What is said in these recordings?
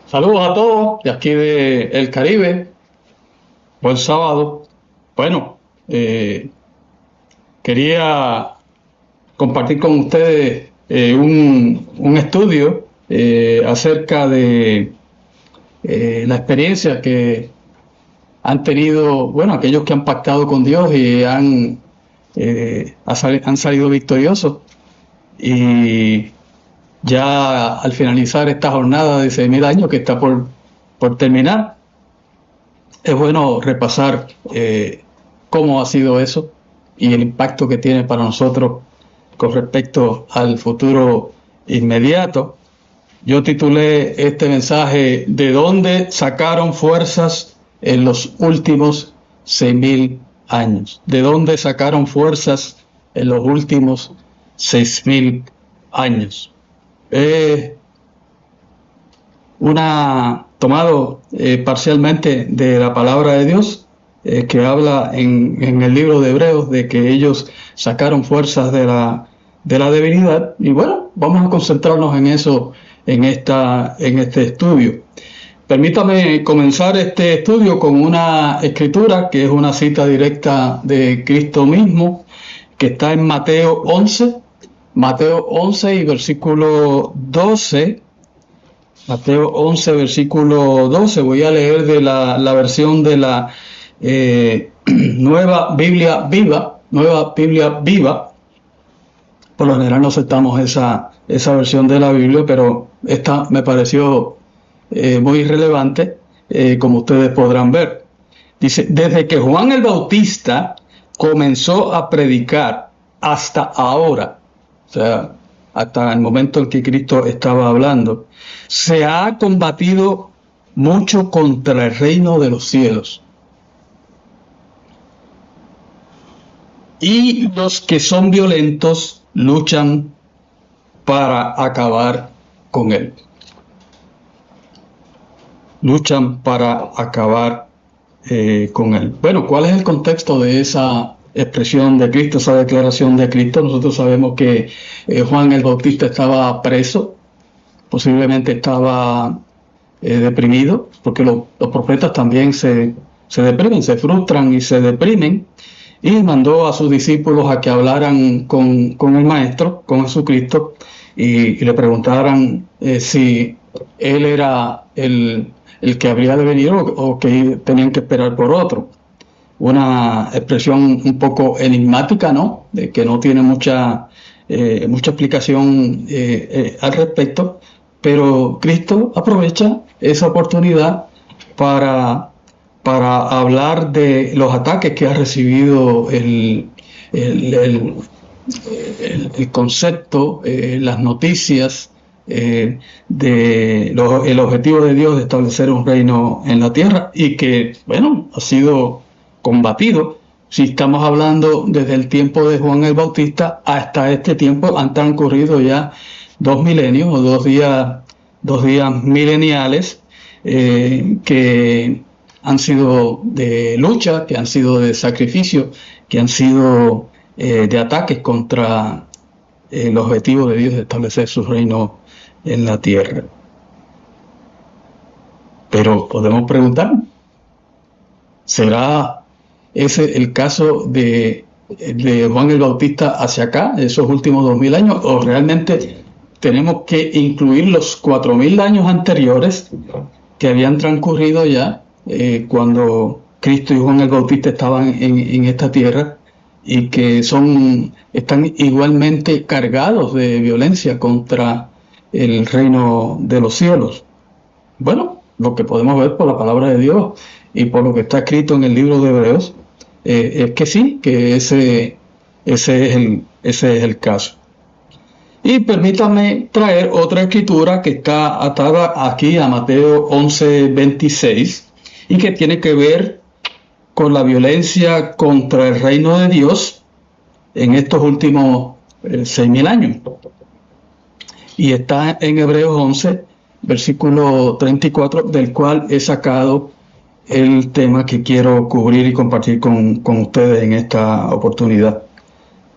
Saludos a todos de aquí de El Caribe. Buen sábado. Bueno, quería compartir con ustedes un estudio acerca de la experiencia que han tenido, bueno, aquellos que han pactado con Dios y han salido victoriosos. Y ya al finalizar esta jornada de 6.000 años que está por terminar, es bueno repasar cómo ha sido eso y el impacto que tiene para nosotros con respecto al futuro inmediato. Yo titulé este mensaje ¿De dónde sacaron fuerzas en los últimos 6.000 años? ¿De dónde sacaron fuerzas en los últimos 6.000 años? Tomado parcialmente de la palabra de Dios, que habla en el libro de Hebreos de que ellos sacaron fuerzas de la debilidad. Y bueno, vamos a concentrarnos en eso en este estudio. Permítame comenzar este estudio con una escritura que es una cita directa de Cristo mismo, que está en Mateo 11 y versículo 12. Mateo 11, versículo 12. Voy a leer de la versión de la Nueva Biblia Viva. Por lo general no aceptamos esa versión de la Biblia, pero esta me pareció muy relevante, como ustedes podrán ver. Dice: desde que Juan el Bautista comenzó a predicar hasta ahora, o sea, hasta el momento en que Cristo estaba hablando, se ha combatido mucho contra el reino de los cielos. Y los que son violentos luchan para acabar con él. Luchan para acabar con él. Bueno, ¿cuál es el contexto de esa expresión de Cristo, esa declaración de Cristo? Nosotros sabemos que Juan el Bautista estaba preso, posiblemente estaba deprimido, porque los profetas también se deprimen, se frustran y se deprimen, y mandó a sus discípulos a que hablaran con el Maestro, con Jesucristo, y le preguntaran si él era el que habría de venir o que tenían que esperar por otro. Una expresión un poco enigmática, ¿no? De que no tiene mucha explicación al respecto, pero Cristo aprovecha esa oportunidad para hablar de los ataques que ha recibido el concepto, las noticias el objetivo de Dios de establecer un reino en la tierra, y que, bueno, ha sido combatido. Si estamos hablando desde el tiempo de Juan el Bautista hasta este tiempo, han transcurrido ya 2 milenios o 2 días mileniales que han sido de lucha, que han sido de sacrificio, que han sido de ataques contra el objetivo de Dios de establecer su reino en la tierra. Pero podemos preguntar, ¿será ese el caso de Juan el Bautista hacia acá, esos últimos 2.000 años, o realmente tenemos que incluir los 4.000 años anteriores que habían transcurrido ya cuando Cristo y Juan el Bautista estaban en esta tierra, y que están igualmente cargados de violencia contra el reino de los cielos? Bueno, lo que podemos ver por la palabra de Dios y por lo que está escrito en el libro de Hebreos es que sí, que ese es el caso. Y permítame traer otra escritura que está atada aquí a Mateo 11:26 y que tiene que ver con la violencia contra el reino de Dios en estos últimos 6.000 años. Y está en Hebreos 11, versículo 34, del cual he sacado el tema que quiero cubrir y compartir con ustedes en esta oportunidad.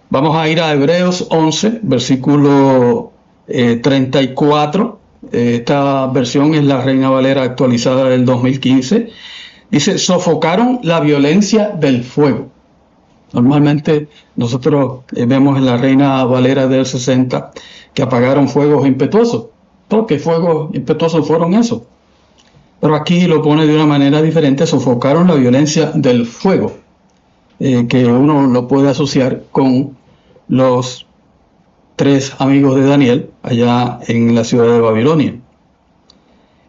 Vamos a ir a Hebreos 11, versículo 34, esta versión es la Reina Valera actualizada del 2015, dice: sofocaron la violencia del fuego. Normalmente nosotros vemos en la Reina Valera del 60 que apagaron fuegos impetuosos. ¿Por qué fuegos impetuosos fueron esos? Pero aquí lo pone de una manera diferente: sofocaron la violencia del fuego, que uno lo puede asociar con los 3 amigos de Daniel allá en la ciudad de Babilonia.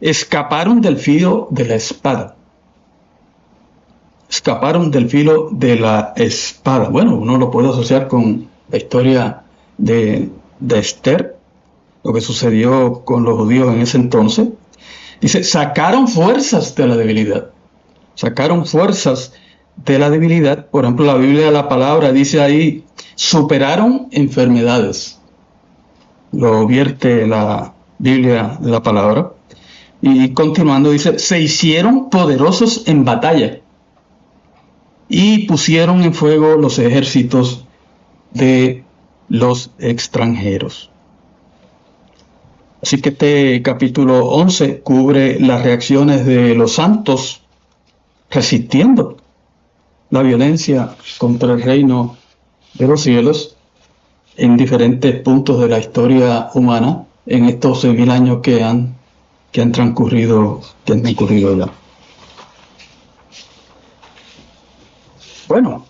Escaparon del filo de la espada. Escaparon del filo de la espada. Bueno, uno lo puede asociar con la historia de Esther, lo que sucedió con los judíos en ese entonces. Dice: sacaron fuerzas de la debilidad. Sacaron fuerzas de la debilidad. Por ejemplo, la Biblia de la Palabra dice ahí: superaron enfermedades. Lo vierte la Biblia de la Palabra. Y continuando dice: se hicieron poderosos en batalla y pusieron en fuego los ejércitos de los extranjeros. Así que este capítulo 11 cubre las reacciones de los santos resistiendo la violencia contra el reino de los cielos en diferentes puntos de la historia humana en estos 6.000 años que han transcurrido ya. Bueno,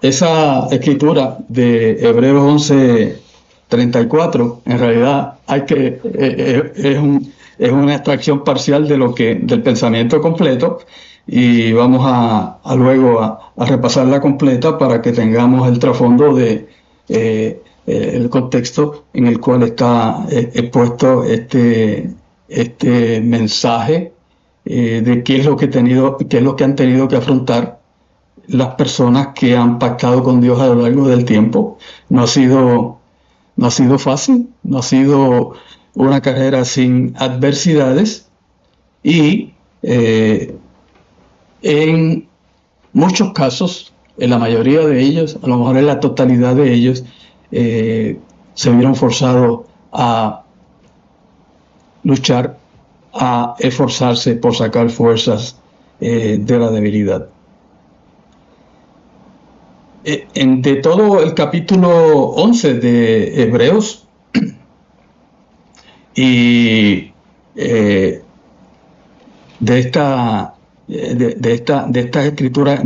esa escritura de Hebreos 11:34, en realidad es una extracción parcial del pensamiento completo, y vamos a luego a repasarla completa para que tengamos el trasfondo de el contexto en el cual está expuesto este mensaje de qué es lo que han tenido que afrontar las personas que han pactado con Dios a lo largo del tiempo. No ha sido fácil, no ha sido una carrera sin adversidades, y en muchos casos, en la mayoría de ellos, a lo mejor en la totalidad de ellos, se vieron forzados a luchar, a esforzarse por sacar fuerzas de la debilidad. De todo el capítulo 11 de Hebreos y de esta escritura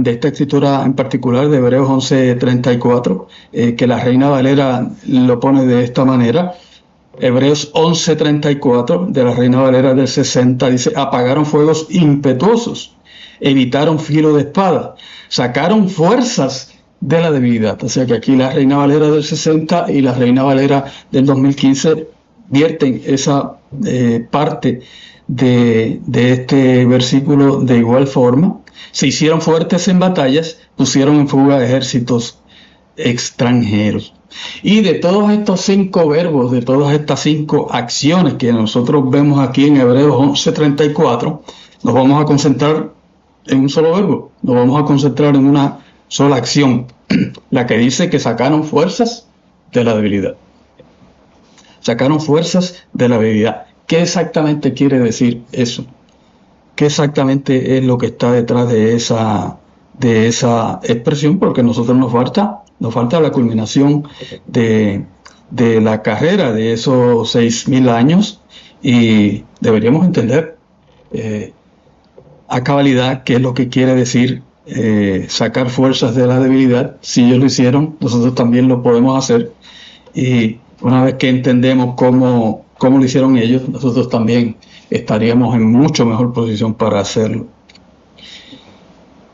en particular de Hebreos 11:34, que la Reina Valera lo pone de esta manera. Hebreos 11:34 de la Reina Valera del 60 dice: apagaron fuegos impetuosos, evitaron filo de espada, sacaron fuerzas de la debilidad. O sea que aquí la Reina Valera del 60 y la Reina Valera del 2015 vierten esa parte de este versículo de igual forma. Se hicieron fuertes en batallas, pusieron en fuga ejércitos extranjeros. Y de todos estos 5 verbos, de todas estas 5 acciones que nosotros vemos aquí en Hebreos 11:34, nos vamos a concentrar en un solo verbo, nos vamos a concentrar en una sola acción, la que dice que sacaron fuerzas de la debilidad. Sacaron fuerzas de la debilidad. ¿Qué exactamente quiere decir eso? ¿Qué exactamente es lo que está detrás de esa expresión? Porque a nosotros nos falta la culminación de la carrera de esos 6.000 años, y deberíamos entender a cabalidad qué es lo que quiere decir sacar fuerzas de la debilidad. Si ellos lo hicieron, nosotros también lo podemos hacer, y una vez que entendemos cómo lo hicieron ellos, nosotros también estaríamos en mucho mejor posición para hacerlo.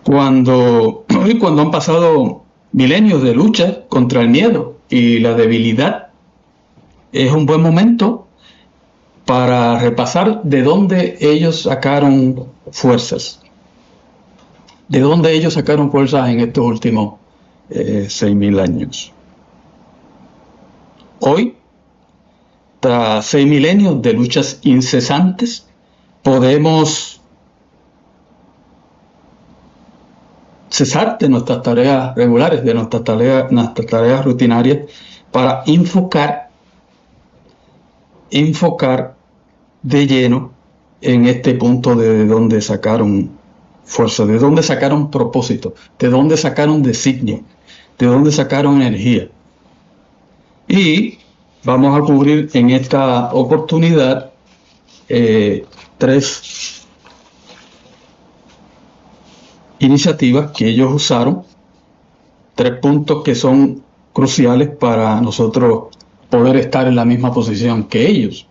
Cuando han pasado milenios de lucha contra el miedo y la debilidad, es un buen momento para repasar de dónde ellos sacaron fuerzas. ¿De dónde ellos sacaron fuerzas en estos últimos 6.000 años? Hoy, tras 6 milenios de luchas incesantes, podemos cesar de nuestras tareas regulares, de nuestras tareas rutinarias, para enfocar de lleno en este punto de dónde sacaron fuerza, de dónde sacaron propósito, de dónde sacaron designio, de dónde sacaron energía. Y vamos a cubrir en esta oportunidad 3 iniciativas que ellos usaron, 3 puntos que son cruciales para nosotros poder estar en la misma posición que ellos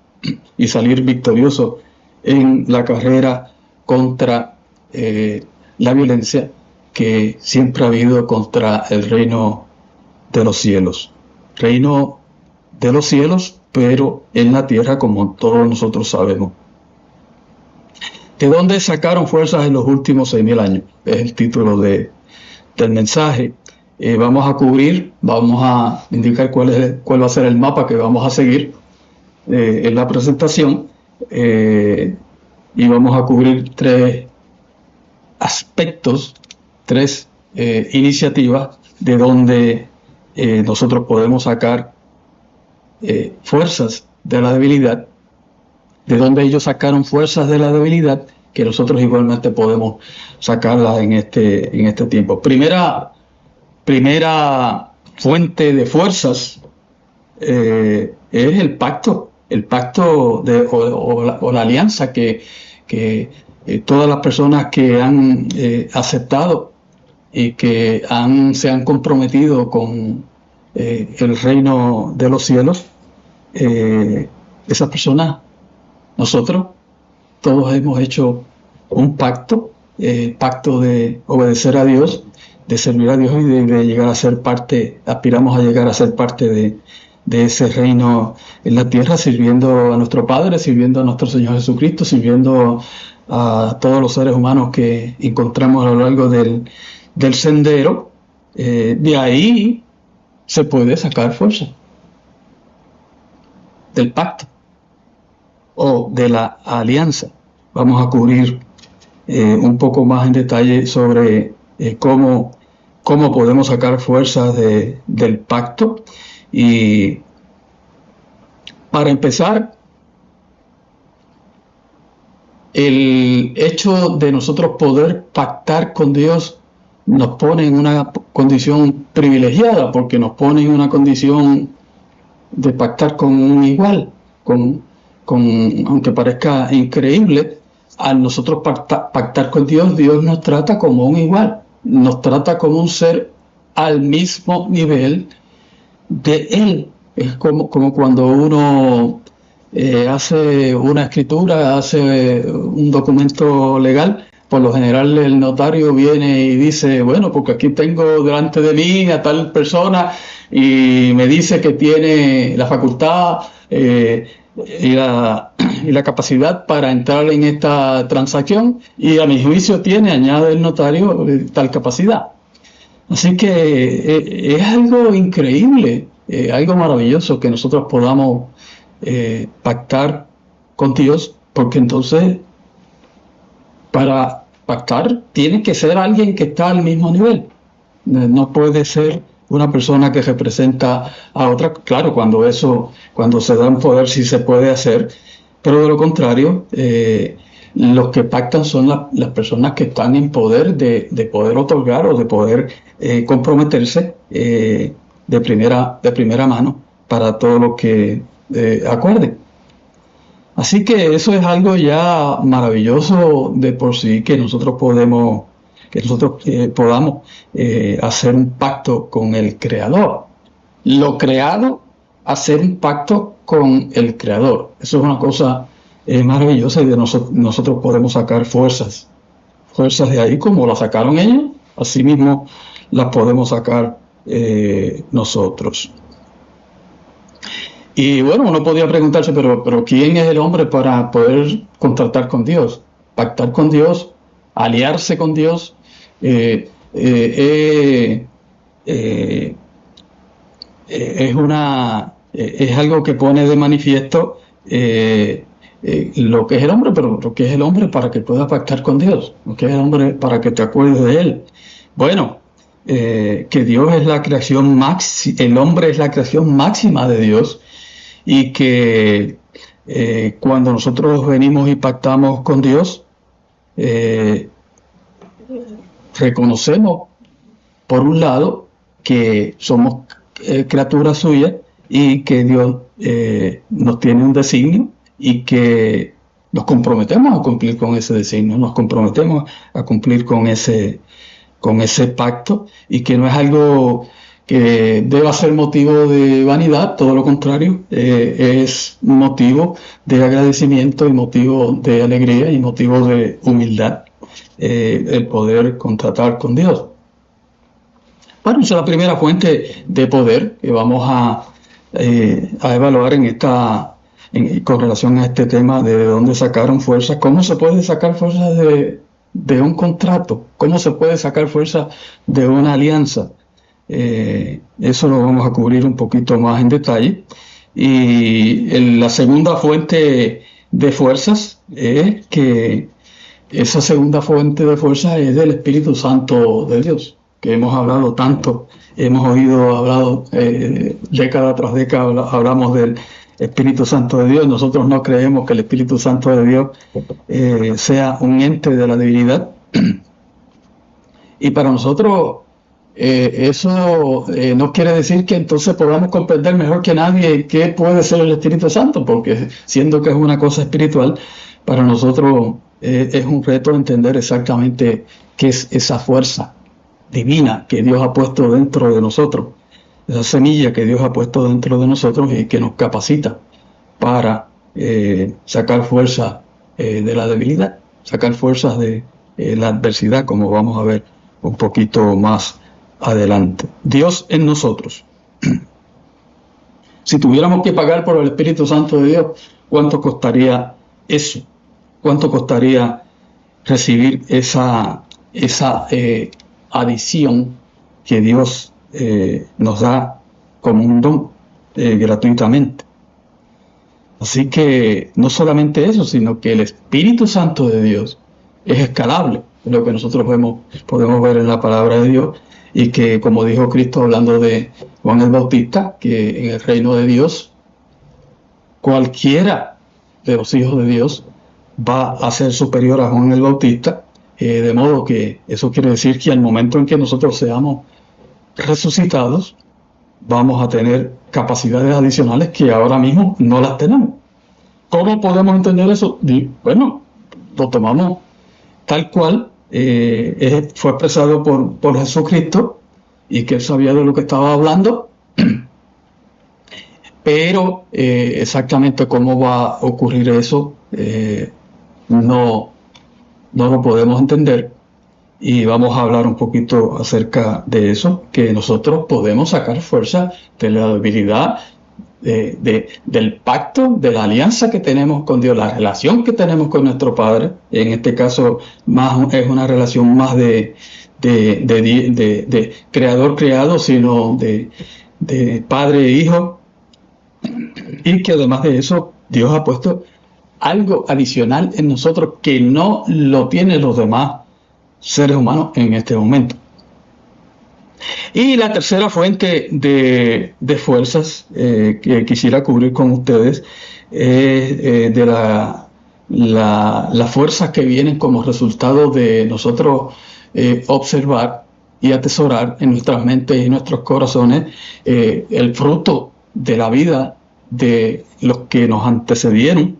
y salir victoriosos en la carrera contra la violencia que siempre ha habido contra el reino de los cielos. Reino de los cielos, pero en la tierra, como todos nosotros sabemos. ¿De dónde sacaron fuerzas en los últimos 6,000 años? Es el título del mensaje. Vamos a indicar cuál va a ser el mapa que vamos a seguir en la presentación, y vamos a cubrir 3 aspectos, 3 iniciativas de donde nosotros podemos sacar fuerzas de la debilidad, de donde ellos sacaron fuerzas de la debilidad, que nosotros igualmente podemos sacarlas en este tiempo. Primera fuente de fuerzas es el pacto o la alianza que todas las personas que han aceptado y que se han comprometido con el reino de los cielos, esas personas, nosotros todos hemos hecho un pacto de obedecer a Dios, de servir a Dios y de llegar a ser parte, aspiramos a llegar a ser parte de ese reino en la tierra, sirviendo a nuestro Padre, sirviendo a nuestro Señor Jesucristo, sirviendo a todos los seres humanos que encontramos a lo largo del sendero. De ahí se puede sacar fuerza del pacto o de la alianza. Vamos a cubrir un poco más en detalle sobre cómo podemos sacar fuerzas del pacto. Y para empezar, el hecho de nosotros poder pactar con Dios nos pone en una condición privilegiada, porque nos pone en una condición de pactar con un igual, aunque parezca increíble, al nosotros pactar con Dios, Dios nos trata como un igual, nos trata como un ser al mismo nivel de Él. Es como cuando uno hace una escritura, hace un documento legal. Por lo general el notario viene y dice, bueno, porque aquí tengo delante de mí a tal persona y me dice que tiene la facultad y la capacidad para entrar en esta transacción, y a mi juicio añade el notario tal capacidad. Así que es algo increíble, algo maravilloso que nosotros podamos pactar con Dios, porque entonces para pactar tiene que ser alguien que está al mismo nivel. No puede ser una persona que representa a otra. Claro, cuando se da un poder sí se puede hacer, pero de lo contrario, los que pactan son las personas que están en poder de poder otorgar o de poder comprometerse de primera mano para todo lo que acuerden. Así que eso es algo ya maravilloso de por sí, que nosotros podamos hacer un pacto con el Creador. Lo creado, hacer un pacto con el Creador. Eso es una cosa maravillosa, y de nosotros podemos sacar fuerzas de ahí como las sacaron ellos, así mismo las podemos sacar nosotros. Y bueno, uno podría preguntarse, pero ¿quién es el hombre para poder contratar con Dios, pactar con Dios, aliarse con Dios? Es algo que pone de manifiesto lo que es el hombre, pero lo que es el hombre para que pueda pactar con Dios, lo que es el hombre para que te acuerdes de él. Bueno, que Dios es la creación el hombre es la creación máxima de Dios, y que cuando nosotros venimos y pactamos con Dios, reconocemos, por un lado, que somos criaturas suyas y que Dios nos tiene un designio, y que nos comprometemos a cumplir con ese designio, nos comprometemos a cumplir con ese pacto, y que no es algo que deba ser motivo de vanidad, todo lo contrario, es motivo de agradecimiento y motivo de alegría y motivo de humildad, el poder contratar con Dios. Bueno, esa es la primera fuente de poder que vamos a evaluar con relación a este tema de dónde sacaron fuerza. ¿Cómo se puede sacar fuerza de un contrato? ¿Cómo se puede sacar fuerza de una alianza? Eso lo vamos a cubrir un poquito más en detalle. Y la segunda fuente de fuerzas es que esa segunda fuente de fuerza es del Espíritu Santo de Dios, que hemos hablado tanto, hemos hablado década tras década, hablamos del Espíritu Santo de Dios. Nosotros no creemos que el Espíritu Santo de Dios sea un ente de la divinidad. Y para nosotros eso no quiere decir que entonces podamos comprender mejor que nadie qué puede ser el Espíritu Santo, porque siendo que es una cosa espiritual, para nosotros es un reto entender exactamente qué es esa fuerza divina que Dios ha puesto dentro de nosotros, esa semilla que Dios ha puesto dentro de nosotros y que nos capacita para sacar fuerza de la debilidad, sacar fuerzas de la adversidad, como vamos a ver un poquito más adelante. Dios en nosotros. Si tuviéramos que pagar por el Espíritu Santo de Dios, ¿cuánto costaría eso? ¿Cuánto costaría recibir esa adición que Dios nos da como un don gratuitamente? Así que no solamente eso, sino que el Espíritu Santo de Dios es escalable, es lo que nosotros podemos ver en la palabra de Dios, y que, como dijo Cristo hablando de Juan el Bautista, que en el reino de Dios cualquiera de los hijos de Dios va a ser superior a Juan el Bautista, de modo que eso quiere decir que al momento en que nosotros seamos resucitados, vamos a tener capacidades adicionales que ahora mismo no las tenemos. ¿Cómo podemos entender eso? Bueno, lo tomamos tal cual fue expresado por Jesucristo, y que él sabía de lo que estaba hablando, pero exactamente cómo va a ocurrir eso no lo podemos entender, y vamos a hablar un poquito acerca de eso, que nosotros podemos sacar fuerza de la debilidad, del pacto, de la alianza que tenemos con Dios, la relación que tenemos con nuestro Padre. En este caso es una relación más de creador-creado, sino de padre e hijo, y que además de eso Dios ha puesto algo adicional en nosotros que no lo tienen los demás seres humanos en este momento. Y la tercera fuente de fuerzas que quisiera cubrir con ustedes es de las fuerzas que vienen como resultado de nosotros observar y atesorar en nuestras mentes y nuestros corazones el fruto de la vida de los que nos antecedieron,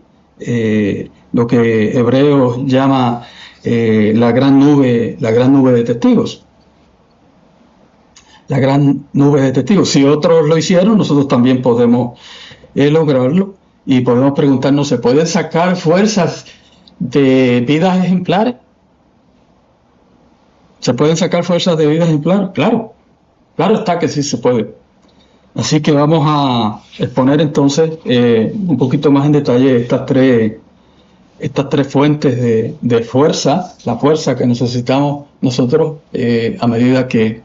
lo que Hebreos llama la gran nube de testigos. La gran nube de testigos. Si otros lo hicieron, nosotros también podemos lograrlo, y podemos preguntarnos, ¿se pueden sacar fuerzas de vidas ejemplares? ¿Se pueden sacar fuerzas de vidas ejemplares? Claro está que sí se puede. Así que vamos a exponer entonces un poquito más en detalle estas tres fuentes de fuerza, la fuerza que necesitamos nosotros a medida que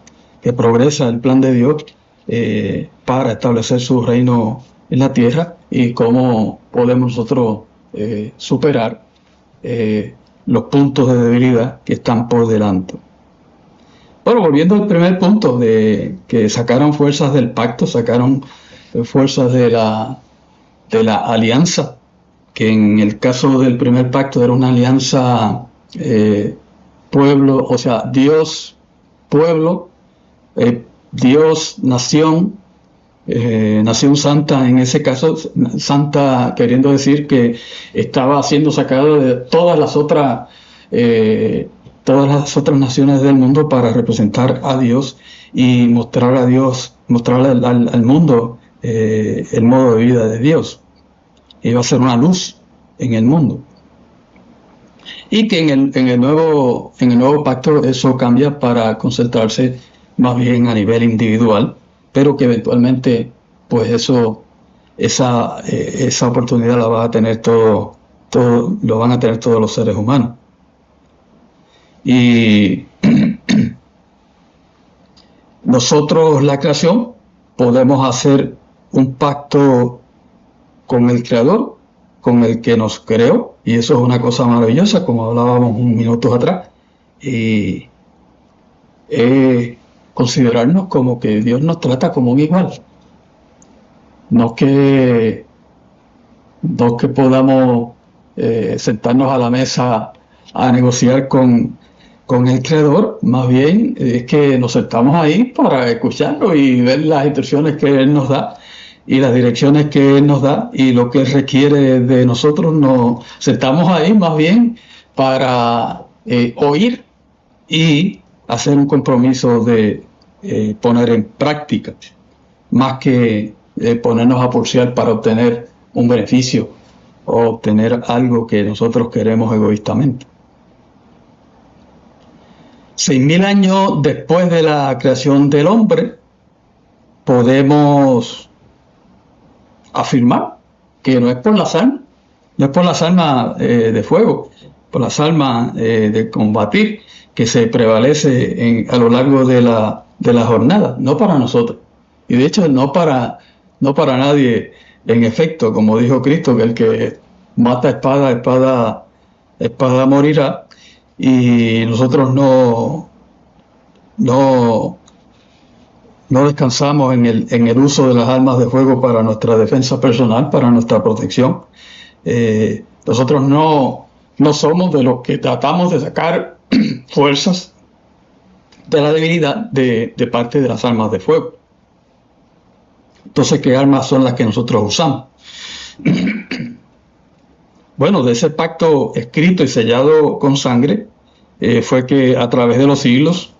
progresa el plan de Dios para establecer su reino en la tierra, y cómo podemos nosotros superar los puntos de debilidad que están por delante. Bueno, volviendo al primer punto de que sacaron fuerzas del pacto, sacaron fuerzas de la alianza, que en el caso del primer pacto era una alianza pueblo, o sea, Dios, pueblo, Dios, nación, nación santa, en ese caso, santa queriendo decir que estaba siendo sacada de todas las otras naciones del mundo para representar a Dios y mostrar a Dios, mostrarle al mundo el modo de vida de Dios. Iba a ser una luz en el mundo. Y que en el nuevo pacto eso cambia para concentrarse más bien a nivel individual, pero que eventualmente pues esa oportunidad la va a tener lo van a tener todos los seres humanos. Y nosotros, la creación, podemos hacer un pacto con el Creador, con el que nos creó, y eso es una cosa maravillosa, como hablábamos unos minutos atrás, y considerarnos como que Dios nos trata como un igual. No que podamos sentarnos a la mesa a negociar con el Creador, más bien es que nos sentamos ahí para escucharlo y ver las instrucciones que Él nos da y las direcciones que Él nos da y lo que Él requiere de nosotros. Nos sentamos ahí más bien para oír y hacer un compromiso de poner en práctica, más que ponernos a pulsear para obtener un beneficio o obtener algo que nosotros queremos egoístamente. 6.000 años después de la creación del hombre, podemos afirmar que no es por las armas de fuego, por las armas de combatir que se prevalece a lo largo de la jornada, no para nosotros. Y de hecho no para nadie, en efecto, como dijo Cristo, que el que mata espada morirá. Y nosotros no descansamos en el uso de las armas de fuego para nuestra defensa personal, para nuestra protección. Nosotros no somos de los que tratamos de sacar fuerzas de la debilidad de parte de las armas de fuego. Entonces, ¿qué armas son las que nosotros usamos? Bueno, de ese pacto escrito y sellado con sangre fue que a través de los siglos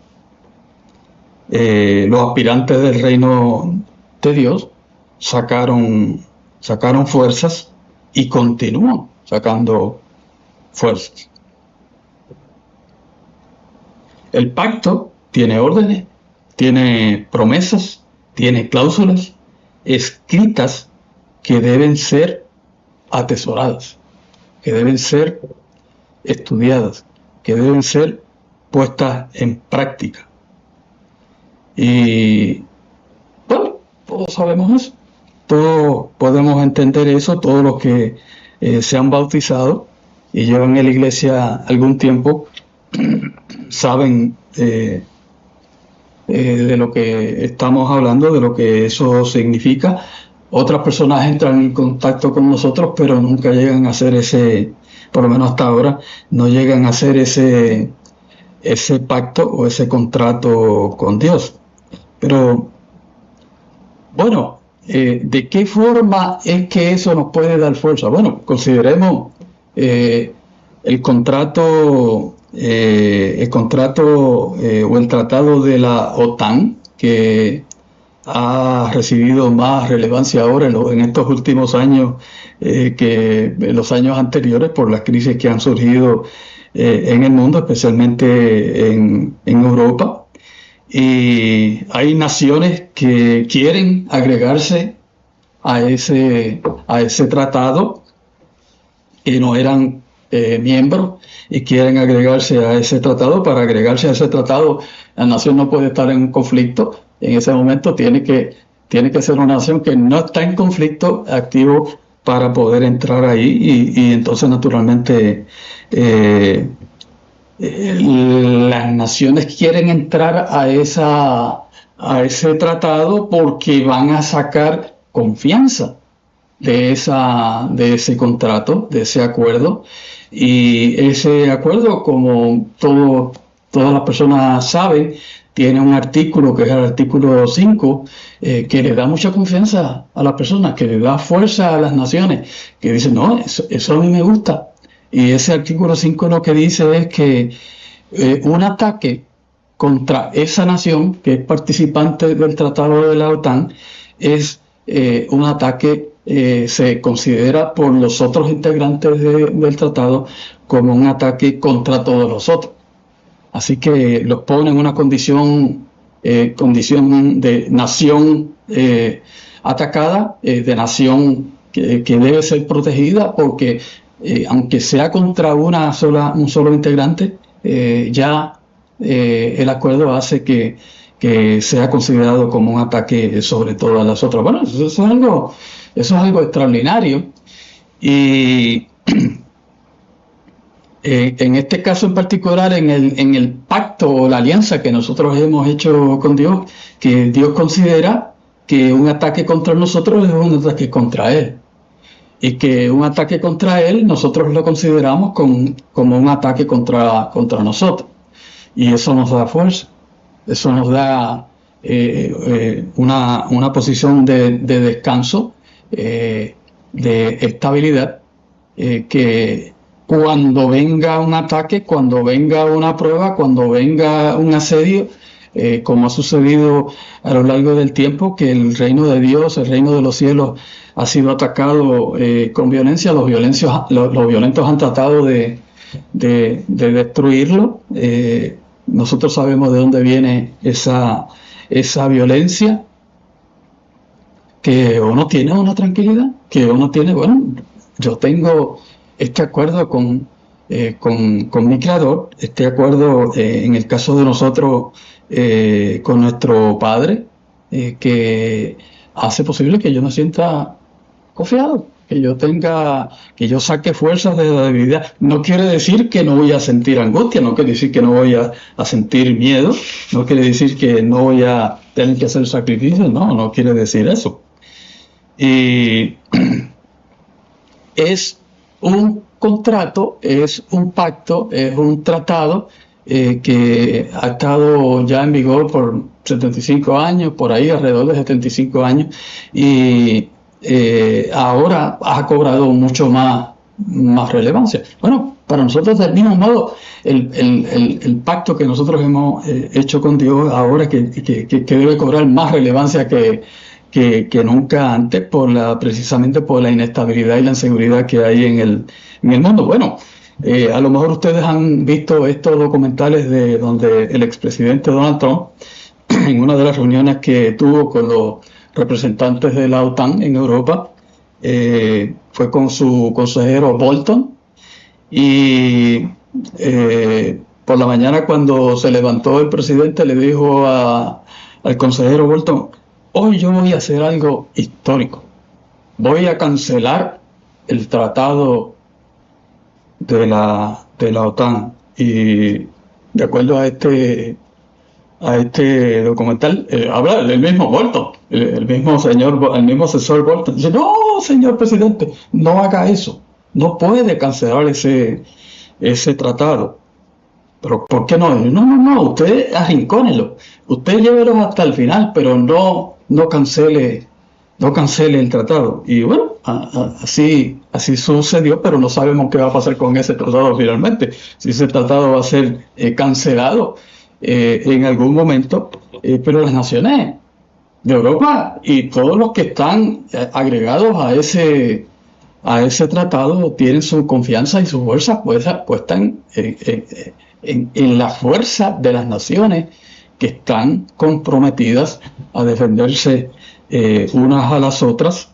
los aspirantes del reino de Dios sacaron fuerzas y continúan sacando fuerzas. El pacto tiene órdenes, tiene promesas, tiene cláusulas escritas que deben ser atesoradas, que deben ser estudiadas, que deben ser puestas en práctica. Y bueno, todos sabemos eso, todos podemos entender eso, todos los que se han bautizado y llevan en la iglesia algún tiempo saben de lo que estamos hablando, de lo que eso significa. Otras personas entran en contacto con nosotros, pero nunca llegan a hacer por lo menos hasta ahora, no llegan a hacer ese pacto o ese contrato con Dios. Pero, bueno, ¿de qué forma es que eso nos puede dar fuerza? Bueno, consideremos el contrato o el tratado de la OTAN, que ha recibido más relevancia ahora en estos últimos años que en los años anteriores por las crisis que han surgido en el mundo, especialmente en Europa. Y hay naciones que quieren agregarse a ese tratado, que no eran miembros, y quieren agregarse a ese tratado. Para agregarse a ese tratado, la nación no puede estar en un conflicto. En ese momento tiene que ser una nación que no está en conflicto activo para poder entrar ahí, y entonces naturalmente las naciones quieren entrar a ese tratado porque van a sacar confianza de ese contrato, de ese acuerdo. Y ese acuerdo, como todas las personas saben, tiene un artículo que es el artículo 5, que le da mucha confianza a las personas, que le da fuerza a las naciones, que dicen, no, eso a mí me gusta. Y ese artículo 5 lo que dice es que un ataque contra esa nación que es participante del tratado de la OTAN es un ataque, se considera por los otros integrantes del tratado como un ataque contra todos los otros. Así que los pone en una condición de nación atacada, de nación que debe ser protegida, porque aunque sea contra un solo integrante, ya el acuerdo hace que sea considerado como un ataque sobre todas las otras. Bueno, eso es algo extraordinario. Y en este caso en particular, en el pacto o la alianza que nosotros hemos hecho con Dios, que Dios considera que un ataque contra nosotros es un ataque contra Él. Y que un ataque contra Él nosotros lo consideramos como un ataque contra nosotros. Y eso nos da fuerza, eso nos da una posición de descanso, de estabilidad, que cuando venga un ataque, cuando venga una prueba, cuando venga un asedio, como ha sucedido a lo largo del tiempo, que el reino de Dios, el reino de los cielos ha sido atacado con violencia, los violentos han tratado de destruirlo. Nosotros sabemos de dónde viene esa violencia, que uno tiene una tranquilidad, que uno tiene, bueno, yo tengo este acuerdo con mi Creador, este acuerdo en el caso de nosotros con nuestro Padre, que hace posible que yo me sienta confiado, que yo saque fuerzas de la debilidad. No quiere decir que no voy a sentir angustia, no quiere decir que no voy a sentir miedo, no quiere decir que no voy a tener que hacer sacrificios, no quiere decir eso. Y es un contrato, es un pacto, es un tratado que ha estado ya en vigor por 75 años, por ahí alrededor de 75 años, y ahora ha cobrado mucho más relevancia. Bueno, para nosotros del mismo modo, el pacto que nosotros hemos hecho con Dios ahora que debe cobrar más relevancia que nunca antes, precisamente por la inestabilidad y la inseguridad que hay en el mundo. Bueno, a lo mejor ustedes han visto estos documentales de donde el expresidente Donald Trump, en una de las reuniones que tuvo con los representantes de la OTAN en Europa, fue con su consejero Bolton, y por la mañana, cuando se levantó el presidente, le dijo al consejero Bolton: hoy yo voy a hacer algo histórico, voy a cancelar el tratado de la OTAN. Y de acuerdo a este documental, habla el mismo Bolton, el mismo asesor Bolton. Dice: no, señor presidente, no haga eso, no puede cancelar ese tratado. ¿Pero por qué no? No, usted arrincónelo, usted llévelo hasta el final, pero no cancele el tratado. Y bueno, así sucedió, pero no sabemos qué va a pasar con ese tratado finalmente, si ese tratado va a ser cancelado en algún momento, pero las naciones de Europa y todos los que están agregados a ese tratado tienen su confianza y su fuerza puesta en la fuerza de las naciones, que están comprometidas a defenderse unas a las otras,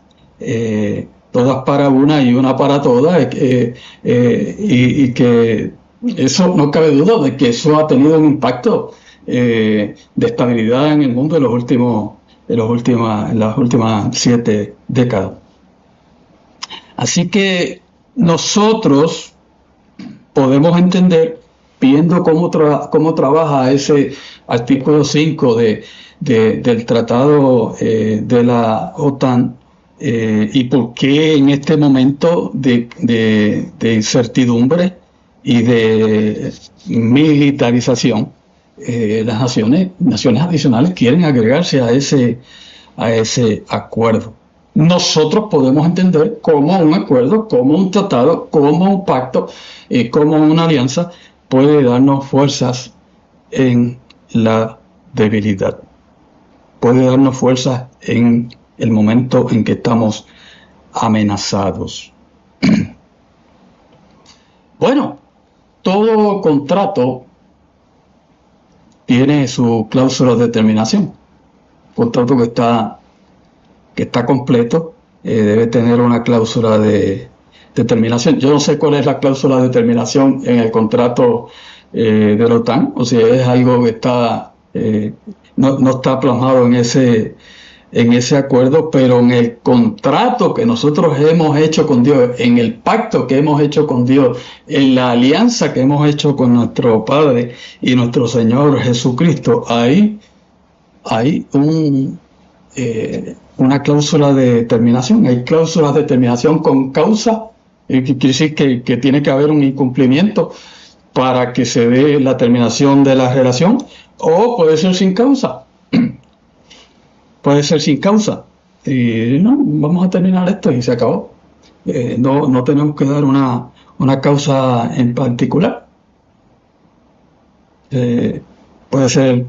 todas para una y una para todas, y que eso, no cabe duda de que eso ha tenido un impacto de estabilidad en el mundo en las últimas 7 décadas. Así que nosotros podemos entender viendo cómo trabaja ese artículo 5 del Tratado de la OTAN, y por qué en este momento de incertidumbre y de militarización, las naciones adicionales quieren agregarse a ese acuerdo. Nosotros podemos entender cómo un acuerdo, como un tratado, como un pacto, como una alianza puede darnos fuerzas en la debilidad. Puede darnos fuerzas en el momento en que estamos amenazados. Bueno, todo contrato tiene su cláusula de terminación. Contrato que está completo debe tener una cláusula de terminación. Yo no sé cuál es la cláusula de terminación en el contrato de la OTAN, o si es algo que está no está plasmado en ese acuerdo, pero en el contrato que nosotros hemos hecho con Dios, en el pacto que hemos hecho con Dios, en la alianza que hemos hecho con nuestro Padre y nuestro Señor Jesucristo, hay una cláusula de terminación. Hay cláusulas de terminación con causa, que quiere decir que tiene que haber un incumplimiento para que se dé la terminación de la relación, o puede ser sin causa. Puede ser sin causa. Y no, vamos a terminar esto y se acabó. No tenemos que dar una causa en particular. Puede ser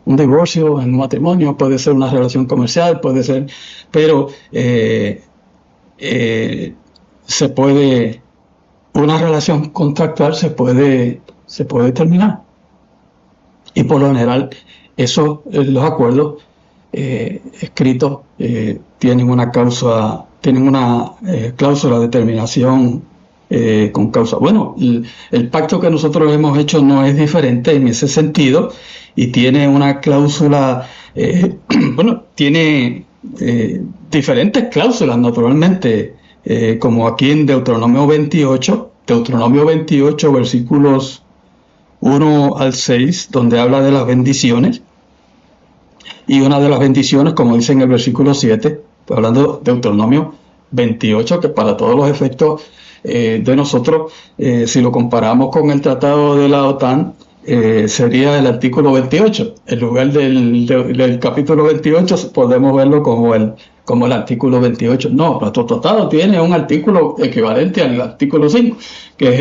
un divorcio en un matrimonio, puede ser una relación comercial, puede ser, pero se puede, una relación contractual se puede terminar. Y por lo general, los acuerdos escritos tienen una cláusula de terminación con causa. Bueno, el pacto que nosotros hemos hecho no es diferente en ese sentido y tiene una cláusula, tiene diferentes cláusulas naturalmente, como aquí en Deuteronomio 28, versículos 1 al 6, donde habla de las bendiciones. Y una de las bendiciones, como dice en el versículo 7, hablando de Deuteronomio 28, que para todos los efectos de nosotros, si lo comparamos con el tratado de la OTAN, sería el artículo 28. En lugar del capítulo 28, podemos verlo como el artículo 28. No, nuestro tratado tiene un artículo equivalente al artículo 5, que es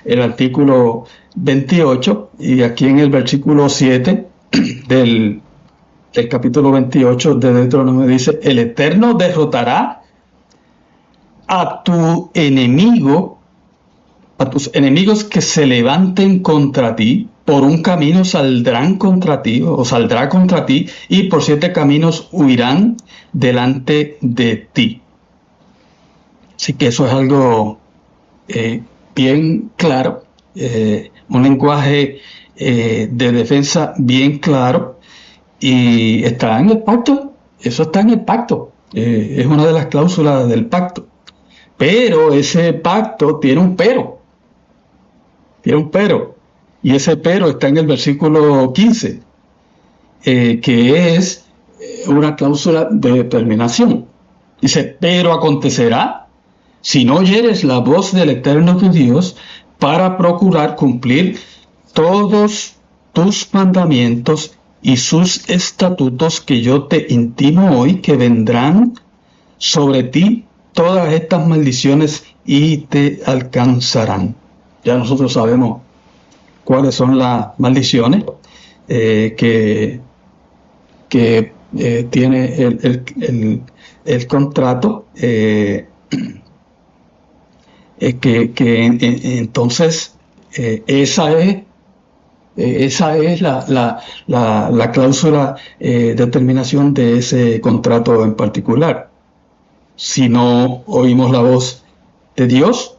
el artículo 28, y aquí en el versículo 7 del capítulo 28 de Deuteronomio dice: el Eterno derrotará a tus enemigos que se levanten contra ti. Por un camino saldrá contra ti, y por 7 caminos huirán delante de ti. Así que eso es algo bien claro, un lenguaje de defensa bien claro, y está en el pacto. Eso está en el pacto, es una de las cláusulas del pacto. Pero ese pacto tiene un pero. Y ese pero está en el versículo 15, que es una cláusula de terminación. Dice: pero acontecerá, si no oyeres la voz del Eterno tu Dios, para procurar cumplir todos tus mandamientos y sus estatutos que yo te intimo hoy, que vendrán sobre ti todas estas maldiciones y te alcanzarán. Ya nosotros sabemos cuáles son las maldiciones que tiene el contrato, entonces esa es la cláusula de terminación de ese contrato en particular. Si no oímos la voz de Dios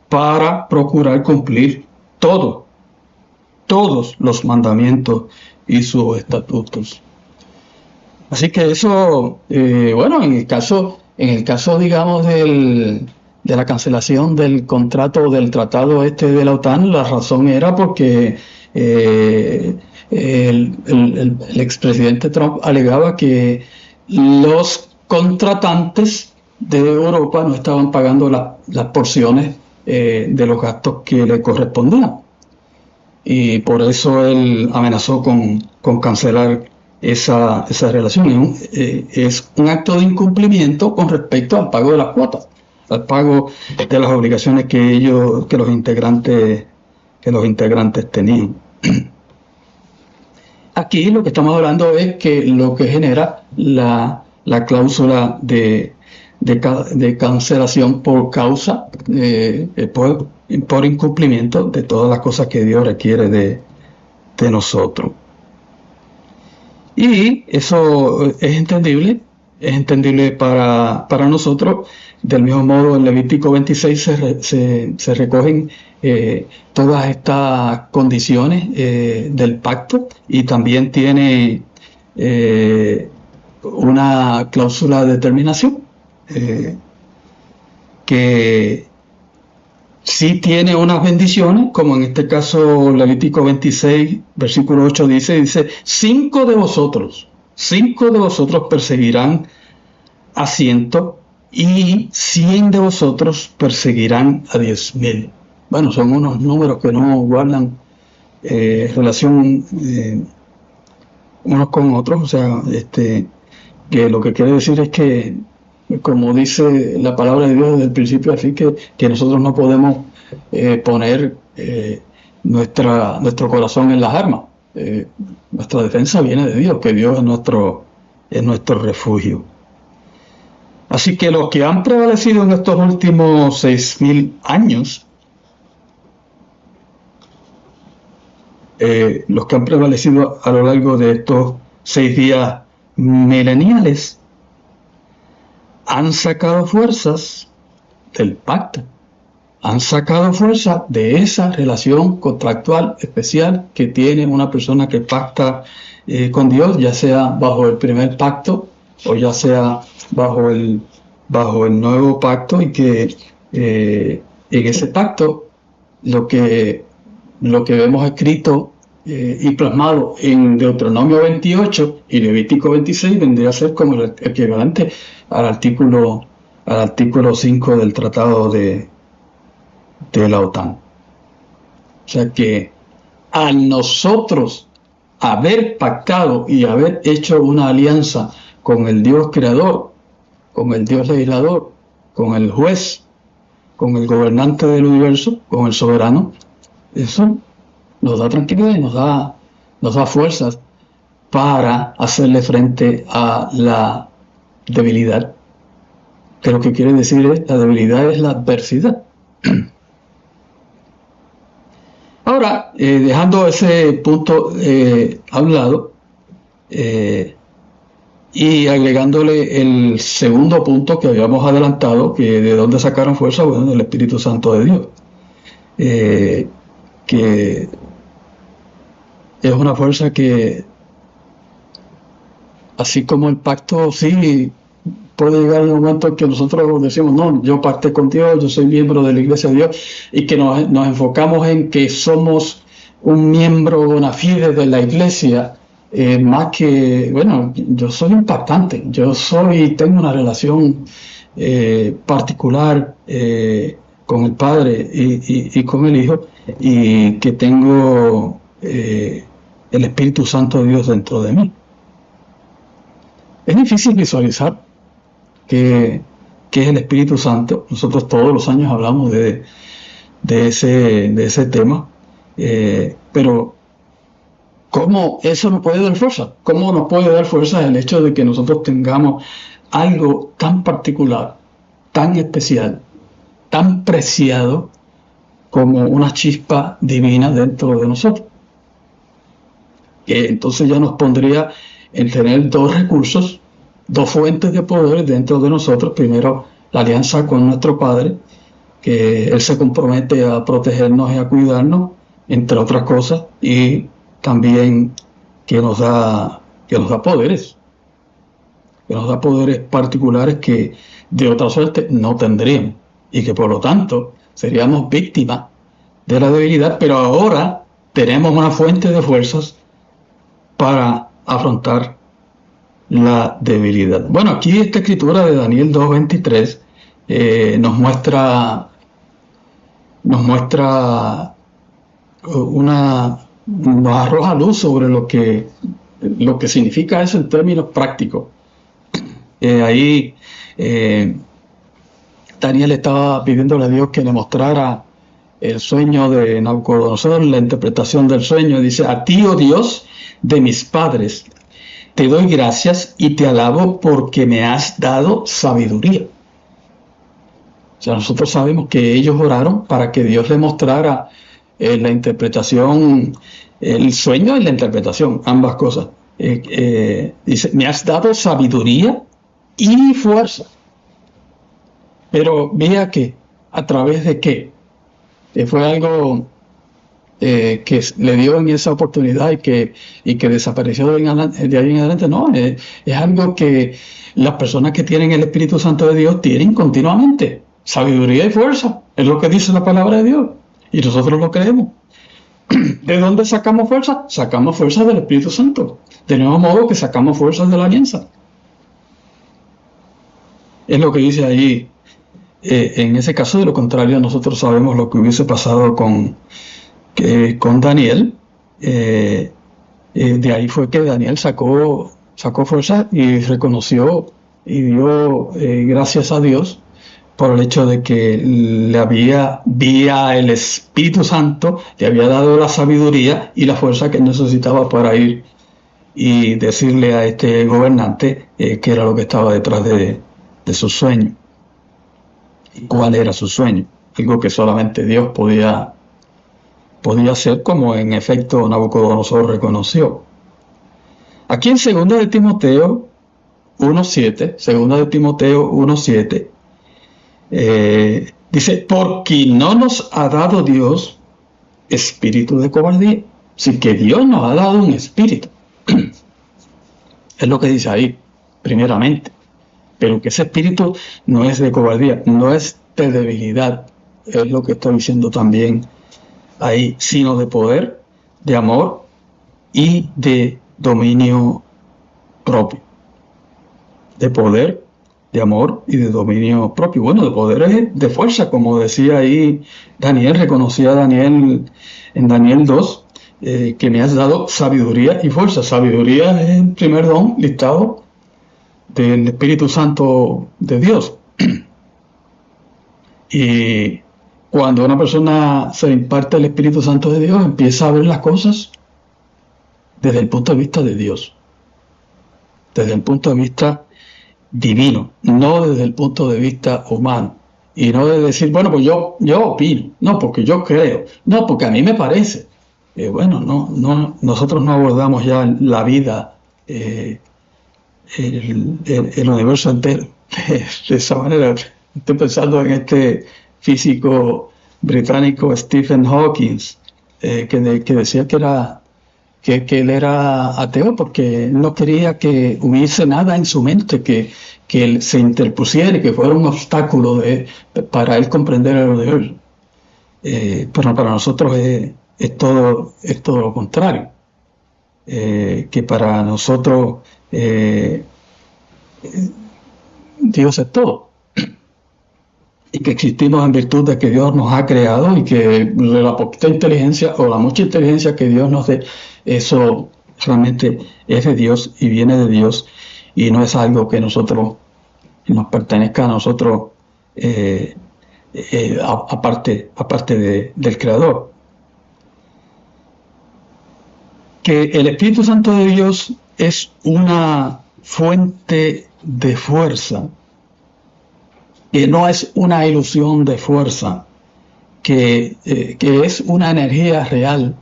para procurar cumplir todos los mandamientos y sus estatutos. Así que eso, en el caso, digamos, del de la cancelación del contrato del tratado de la OTAN, la razón era porque el expresidente Trump alegaba que los contratantes de Europa no estaban pagando las porciones de los gastos que le correspondían. Y por eso él amenazó con cancelar esa relación. Es un acto de incumplimiento con respecto al pago de las cuotas, al pago de las obligaciones que los integrantes tenían. Aquí lo que estamos hablando es que lo que genera la cláusula de cancelación por causa, por incumplimiento de todas las cosas que Dios requiere de nosotros. Y eso es entendible para nosotros. Del mismo modo, en Levítico 26 se recogen todas estas condiciones del pacto, y también tiene una cláusula de terminación que sí tiene unas bendiciones, como en este caso Levítico 26, versículo 8 dice, 5 de vosotros perseguirán a 100, y 100 de vosotros perseguirán a 10,000. Bueno, son unos números que no guardan relación unos con otros, o sea, que lo que quiere decir es que, como dice la palabra de Dios desde el principio al fin, que nosotros no podemos poner nuestro corazón en las armas. Nuestra defensa viene de Dios, que Dios es nuestro refugio. Así que los que han prevalecido en estos últimos 6,000 años, los que han prevalecido a lo largo de estos 6 días mileniales, han sacado fuerzas del pacto, han sacado fuerza de esa relación contractual especial que tiene una persona que pacta con Dios, ya sea bajo el primer pacto o ya sea bajo el nuevo pacto, y que en ese pacto lo que vemos escrito y plasmado en Deuteronomio 28 y Levítico 26 vendría a ser como el equivalente al artículo 5 del tratado de la OTAN. O sea que al nosotros haber pactado y haber hecho una alianza con el Dios creador, con el Dios legislador, con el juez, con el gobernante del universo, con el soberano, eso nos da tranquilidad y nos da fuerzas para hacerle frente a la debilidad. Que lo que quiere decir es, la debilidad es la adversidad. Ahora, dejando ese punto a un lado, y agregándole el segundo punto que habíamos adelantado, que de dónde sacaron fuerza, bueno, del Espíritu Santo de Dios, que es una fuerza que, así como el pacto, sí puede llegar un momento en que nosotros decimos, no, yo pacté con Dios, yo soy miembro de la Iglesia de Dios, y que nos enfocamos en que somos un miembro bona fide de la Iglesia, más que, bueno, yo soy impactante, tengo una relación particular con el Padre y con el Hijo, y que tengo el Espíritu Santo de Dios dentro de mí. Es difícil visualizar que es el Espíritu Santo. Nosotros todos los años hablamos de ese tema, pero ¿cómo eso nos puede dar fuerza? ¿Cómo nos puede dar fuerza el hecho de que nosotros tengamos algo tan particular, tan especial, tan preciado como una chispa divina dentro de nosotros? Que entonces ya nos pondría en tener dos recursos, dos fuentes de poder dentro de nosotros. Primero, la alianza con nuestro Padre, que Él se compromete a protegernos y a cuidarnos, entre otras cosas, y también que nos da poderes, particulares que de otra suerte no tendríamos. y que por lo tanto seríamos víctimas de la debilidad, pero ahora tenemos una fuente de fuerzas para afrontar la debilidad. Bueno, aquí esta escritura de Daniel 2:23 nos muestra nos arroja luz sobre lo que significa eso en términos prácticos. Ahí Daniel estaba pidiéndole a Dios que le mostrara el sueño de Nabucodonosor, la interpretación del sueño. Dice: a ti, oh Dios de mis padres, te doy gracias y te alabo porque me has dado sabiduría. O sea, nosotros sabemos que ellos oraron para que Dios les mostrara la interpretación, el sueño y la interpretación, ambas cosas. Dice: me has dado sabiduría y fuerza. Pero vea que, ¿a través de qué? Fue algo que le dio en esa oportunidad y que desapareció de ahí en adelante. No, es algo que las personas que tienen el Espíritu Santo de Dios tienen continuamente. Sabiduría y fuerza, es lo que dice la palabra de Dios, y nosotros lo creemos. ¿De dónde sacamos fuerza? Sacamos fuerza del Espíritu Santo, del mismo modo que sacamos fuerzas de la alianza. Es lo que dice ahí. En ese caso, de lo contrario, nosotros sabemos lo que hubiese pasado con Daniel. De ahí fue que Daniel sacó fuerza y reconoció y dio gracias a Dios por el hecho de que le había, vía el Espíritu Santo, le había dado la sabiduría y la fuerza que necesitaba para ir y decirle a este gobernante qué era lo que estaba detrás de su sueño. ¿Cuál era su sueño? Algo que solamente Dios podía hacer, como en efecto Nabucodonosor reconoció. Aquí en 2 de Timoteo 1:7, 2 de Timoteo 1:7, dice: porque no nos ha dado Dios espíritu de cobardía. Así que Dios nos ha dado un espíritu. Es lo que dice ahí, primeramente. Pero que ese espíritu no es de cobardía, no es de debilidad, es lo que estoy diciendo también ahí, sino de poder, de amor y de dominio propio. De poder, de amor y de dominio propio. Bueno, de poder es de fuerza, como decía ahí Daniel, reconocía Daniel en Daniel 2, que me has dado sabiduría y fuerza. Sabiduría es el primer don listado del Espíritu Santo de Dios. Y cuando a una persona se le imparte el Espíritu Santo de Dios, empieza a ver las cosas desde el punto de vista de Dios, desde el punto de vista divino, no desde el punto de vista humano. Y no de decir, bueno, pues yo opino, no, porque yo creo, no, porque a mí me parece. Bueno, no, nosotros no abordamos ya la vida, el universo entero de esa manera. Estoy pensando en este físico británico Stephen Hawking, que decía que él era ateo porque no quería que hubiese nada en su mente que él se interpusiera y que fuera un obstáculo para él comprender el universo. Pero para nosotros es todo lo contrario. Que para nosotros Dios es todo, y que existimos en virtud de que Dios nos ha creado, y que la poquita inteligencia o la mucha inteligencia que Dios nos dé, eso realmente es de Dios y viene de Dios, y no es algo que nos pertenezca a nosotros aparte del Creador. Que el Espíritu Santo de Dios es una fuente de fuerza, que no es una ilusión de fuerza, que es una energía real,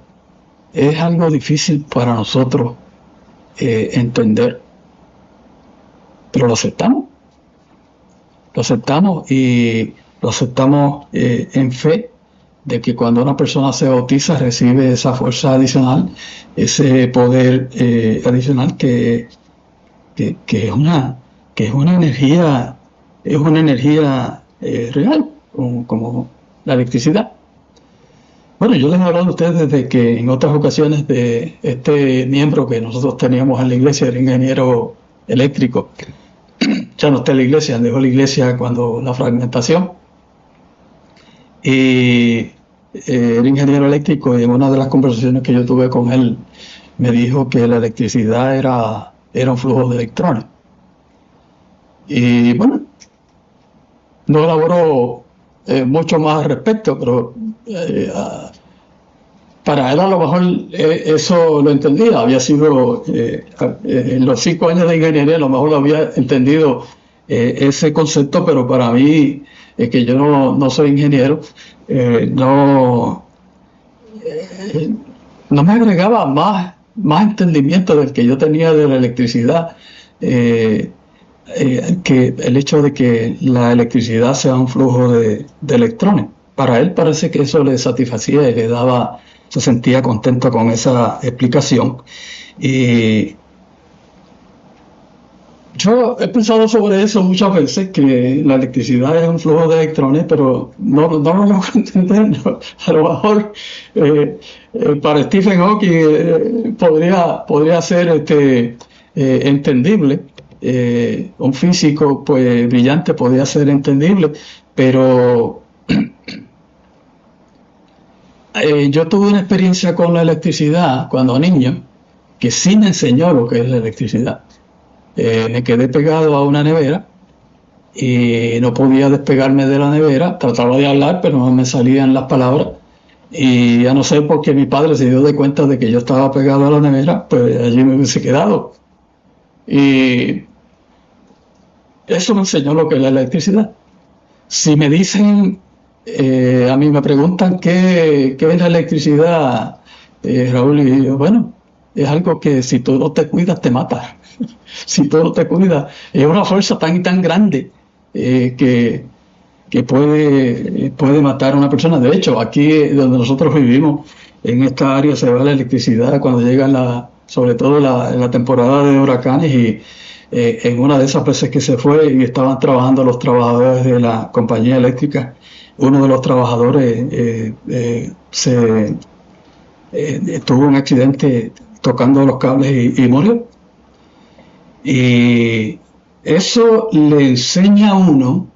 es algo difícil para nosotros entender, pero lo aceptamos y lo aceptamos en fe de que cuando una persona se bautiza recibe esa fuerza adicional, ese poder adicional que es una energía real, como la electricidad. Bueno, yo les he hablado a ustedes de que en otras ocasiones de este miembro que nosotros teníamos en la iglesia, era ingeniero eléctrico. Ya no está en la iglesia, dejó la iglesia cuando la fragmentación. Y era ingeniero eléctrico, y en una de las conversaciones que yo tuve con él me dijo que la electricidad era un flujo de electrones. Y bueno, no elaboró mucho más al respecto, pero para él a lo mejor eso lo entendía. Había sido, en los 5 años de ingeniería, a lo mejor lo había entendido ese concepto, pero para mí, que yo no soy ingeniero, no me agregaba más entendimiento del que yo tenía de la electricidad, que el hecho de que la electricidad sea un flujo de electrones. Para él parece que eso le satisfacía y se sentía contento con esa explicación. Y yo he pensado sobre eso muchas veces, que la electricidad es un flujo de electrones, pero no lo logro entender. A lo mejor para Stephen Hawking podría ser entendible. Un físico pues brillante podría ser entendible, pero yo tuve una experiencia con la electricidad cuando niño que sí me enseñó lo que es la electricidad. Me quedé pegado a una nevera y no podía despegarme de la nevera. Trataba de hablar, pero no me salían las palabras. Y ya no sé por qué mi padre se dio de cuenta de que yo estaba pegado a la nevera, pues allí me hubiese quedado. Y eso me enseñó lo que es la electricidad. Si me dicen, a mí me preguntan qué es la electricidad, Raúl, y yo, bueno, es algo que si tú no te cuidas te mata. Si tú no te cuidas, es una fuerza tan y tan grande que puede matar a una persona. De hecho, aquí donde nosotros vivimos, en esta área se va la electricidad cuando llega sobre todo en la temporada de huracanes, y en una de esas veces que se fue y estaban trabajando los trabajadores de la compañía eléctrica, uno de los trabajadores tuvo un accidente tocando los cables y murió. Y eso le enseña a uno,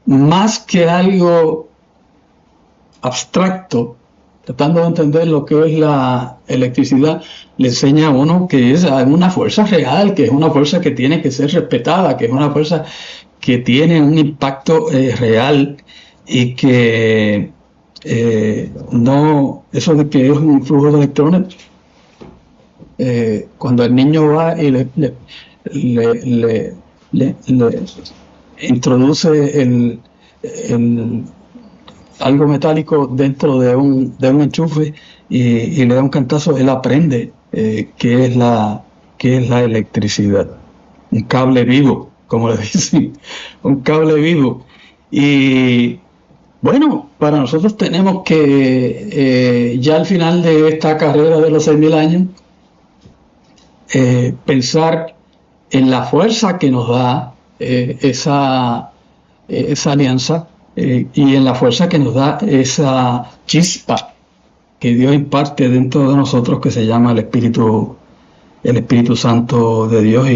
más que algo abstracto, tratando de entender lo que es la electricidad, le enseña a uno que es una fuerza real, que es una fuerza que tiene que ser respetada, que es una fuerza que tiene un impacto real, y que eso de que es un flujo de electrones, cuando el niño va y le introduce algo metálico dentro de un enchufe y le da un cantazo, él aprende qué es la electricidad. Un cable vivo, como le dicen, un cable vivo. Y bueno, para nosotros tenemos que, ya al final de esta carrera de los 6.000 años, pensar en la fuerza que nos da esa alianza, y en la fuerza que nos da esa chispa que Dios imparte dentro de nosotros, que se llama el Espíritu Santo de Dios.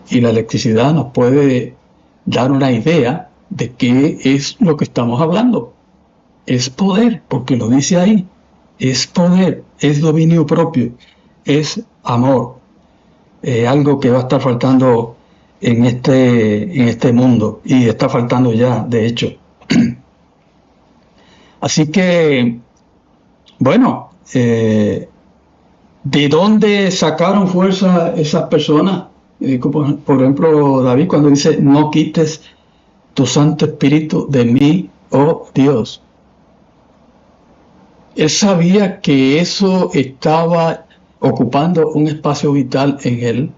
Y la electricidad nos puede dar una idea de qué es lo que estamos hablando. Es poder, porque lo dice ahí. Es poder, es dominio propio, es amor. Algo que va a estar faltando en este mundo, y está faltando ya, de hecho. Así que, bueno, ¿de dónde sacaron fuerza esas personas? Por ejemplo, David, cuando dice: no quites tu Santo Espíritu de mí, oh Dios. Él sabía que eso estaba ocupando un espacio vital en él,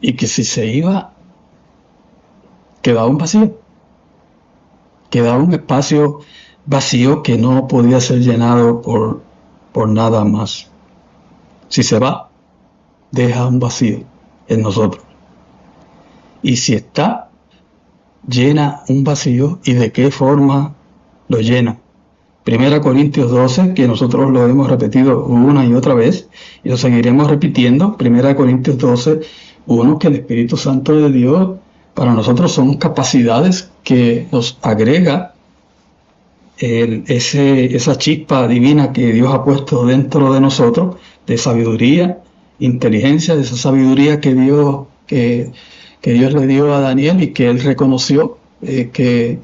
y que si se iba, quedaba un vacío. Quedaba un espacio vacío que no podía ser llenado por nada más. Si se va, deja un vacío en nosotros. Y si está, llena un vacío. ¿Y de qué forma lo llena. 1 Corintios 12, que nosotros lo hemos repetido una y otra vez, y lo seguiremos repitiendo. 1 Corintios 12, 1, que el Espíritu Santo de Dios para nosotros son capacidades que nos agrega esa chispa divina que Dios ha puesto dentro de nosotros, de sabiduría, inteligencia, de esa sabiduría que Dios le dio a Daniel y que él reconoció que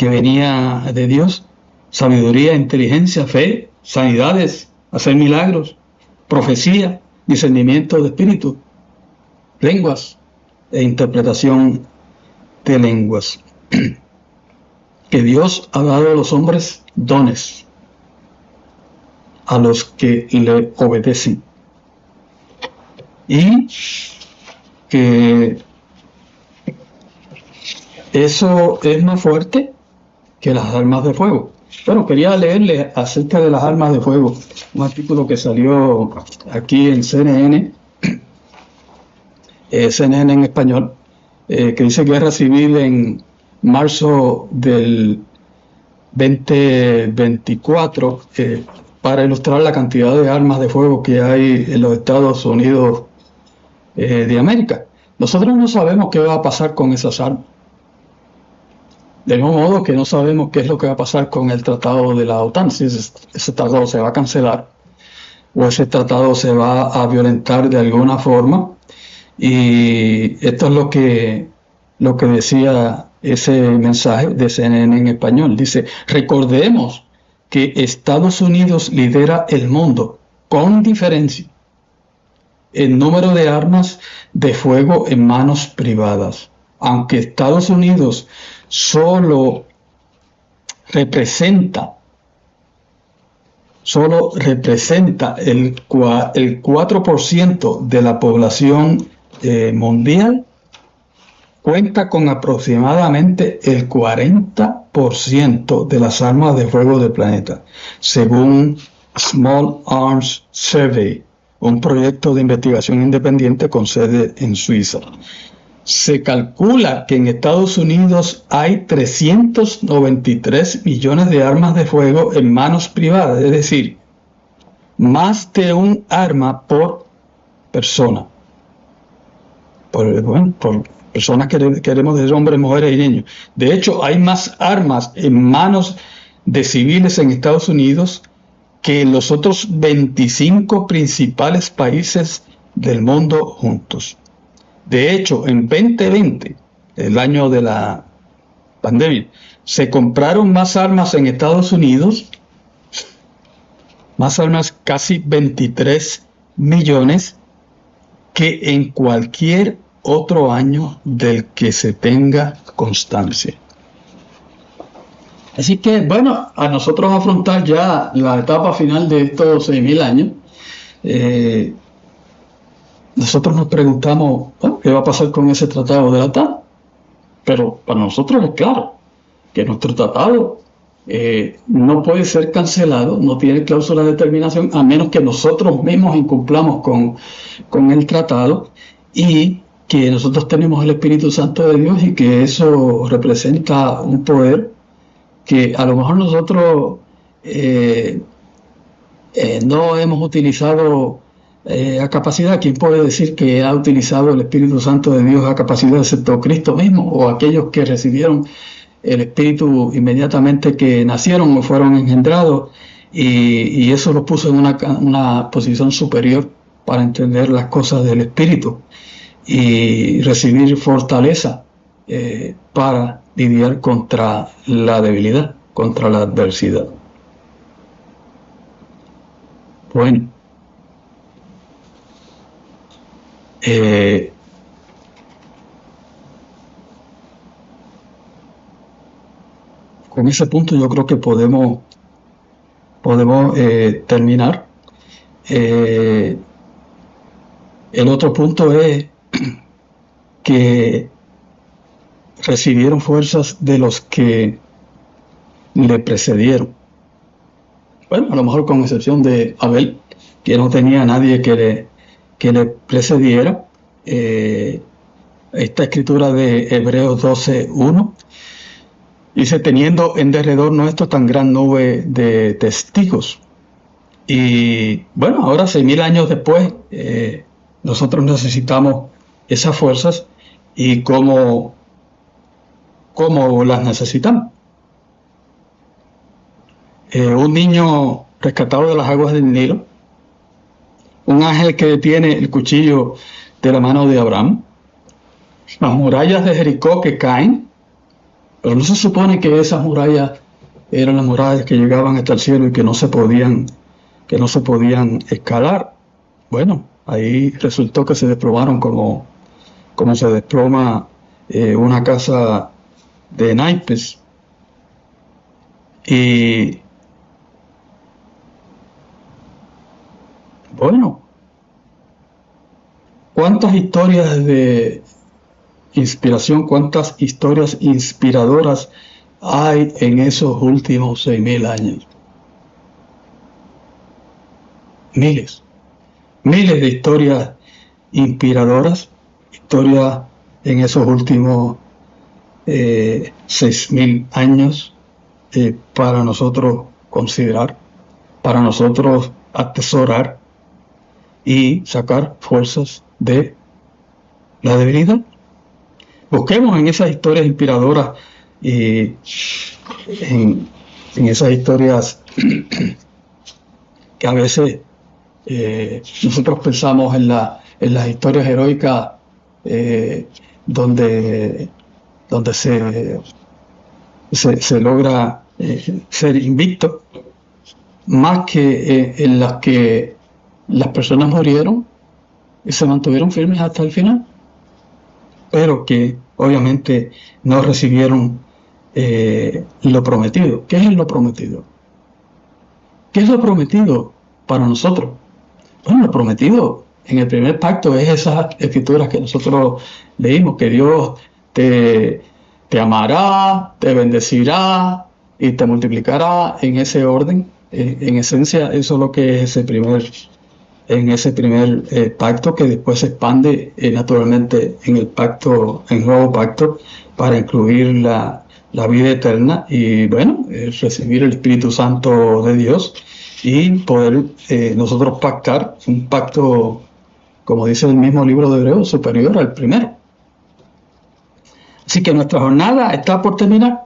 venía de Dios. Sabiduría, inteligencia, fe, sanidades, hacer milagros, profecía, discernimiento de espíritu, lenguas e interpretación de lenguas. Que Dios ha dado a los hombres dones a los que le obedecen, y que eso es más fuerte que las armas de fuego. Bueno, quería leerle acerca de las armas de fuego un artículo que salió aquí en CNN, CNN en español, que dice guerra civil en marzo del 2024, para ilustrar la cantidad de armas de fuego que hay en los Estados Unidos de América. Nosotros no sabemos qué va a pasar con esas armas. De mismo modo que no sabemos qué es lo que va a pasar con el tratado de la OTAN, si ese tratado se va a cancelar o ese tratado se va a violentar de alguna forma. Y esto es lo que decía ese mensaje de CNN en español. Dice: recordemos que Estados Unidos lidera el mundo con diferencia en número de armas de fuego en manos privadas. Aunque Estados Unidos solo representa el 4% de la población mundial, cuenta con aproximadamente el 40% de las armas de fuego del planeta, según Small Arms Survey, un proyecto de investigación independiente con sede en Suiza. Se calcula que en Estados Unidos hay 393 millones de armas de fuego en manos privadas, es decir, más de un arma por persona. Por personas que queremos decir hombres, mujeres y niños. De hecho, hay más armas en manos de civiles en Estados Unidos que en los otros 25 principales países del mundo juntos. De hecho, en 2020, el año de la pandemia, se compraron más armas en Estados Unidos, más armas, casi 23 millones, que en cualquier otro año del que se tenga constancia. Así que, bueno, a nosotros afrontar ya la etapa final de estos 6.000 años, nosotros nos preguntamos, bueno, ¿qué va a pasar con ese tratado de la OTAN? Pero para nosotros es claro que nuestro tratado no puede ser cancelado, no tiene cláusula de terminación, a menos que nosotros mismos incumplamos con el tratado, y que nosotros tenemos el Espíritu Santo de Dios, y que eso representa un poder que a lo mejor nosotros no hemos utilizado a capacidad. ¿Quién puede decir que ha utilizado el Espíritu Santo de Dios a capacidad, excepto Cristo mismo, o aquellos que recibieron el Espíritu inmediatamente que nacieron o fueron engendrados, y eso los puso en una posición superior para entender las cosas del Espíritu y recibir fortaleza para lidiar contra la debilidad, contra la adversidad? Bueno, con ese punto yo creo que podemos terminar. El otro punto es que recibieron fuerzas de los que le precedieron. Bueno, a lo mejor con excepción de Abel, que no tenía nadie que le precediera. Esta escritura de Hebreos 12:1 Dice, teniendo en derredor nuestro tan gran nube de testigos. Y bueno, ahora 6.000 años después, nosotros necesitamos esas fuerzas y cómo las necesitamos. Un niño rescatado de las aguas del Nilo, un ángel que detiene el cuchillo de la mano de Abraham, las murallas de Jericó que caen, pero no se supone que esas murallas eran las murallas que llegaban hasta el cielo y que no se podían escalar. Bueno, ahí resultó que se desplomaron como se desploma una casa de naipes. Y bueno, ¿cuántas historias de inspiración, cuántas historias inspiradoras hay en esos últimos 6.000 años? Miles de historias inspiradoras, historias en esos últimos 6.000 años para nosotros considerar, para nosotros atesorar y sacar fuerzas de la debilidad. Busquemos en esas historias inspiradoras y en esas historias que a veces nosotros pensamos en las historias heroicas donde se logra ser invicto, más que en las que las personas murieron y se mantuvieron firmes hasta el final, pero que obviamente no recibieron lo prometido. ¿Qué es lo prometido? ¿Qué es lo prometido para nosotros? Bueno, lo prometido en el primer pacto es esas escrituras que nosotros leímos, que Dios te amará, te bendecirá y te multiplicará en ese orden. En esencia, eso es lo que es ese primer pacto, que después se expande naturalmente en el nuevo pacto, para incluir la vida eterna y bueno, recibir el Espíritu Santo de Dios y poder nosotros pactar un pacto, como dice el mismo libro de Hebreos, superior al primero. Así que nuestra jornada está por terminar.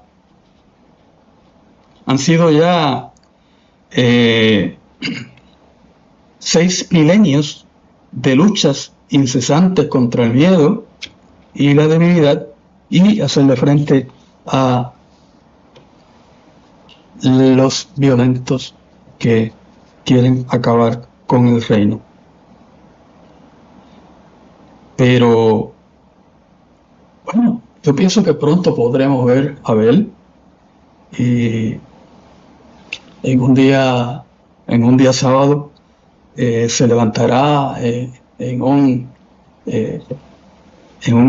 Han sido ya 6 milenios de luchas incesantes contra el miedo y la debilidad y hacerle frente a los violentos que quieren acabar con el reino. Pero bueno, yo pienso que pronto podremos ver a Abel y en un día sábado se levantará en un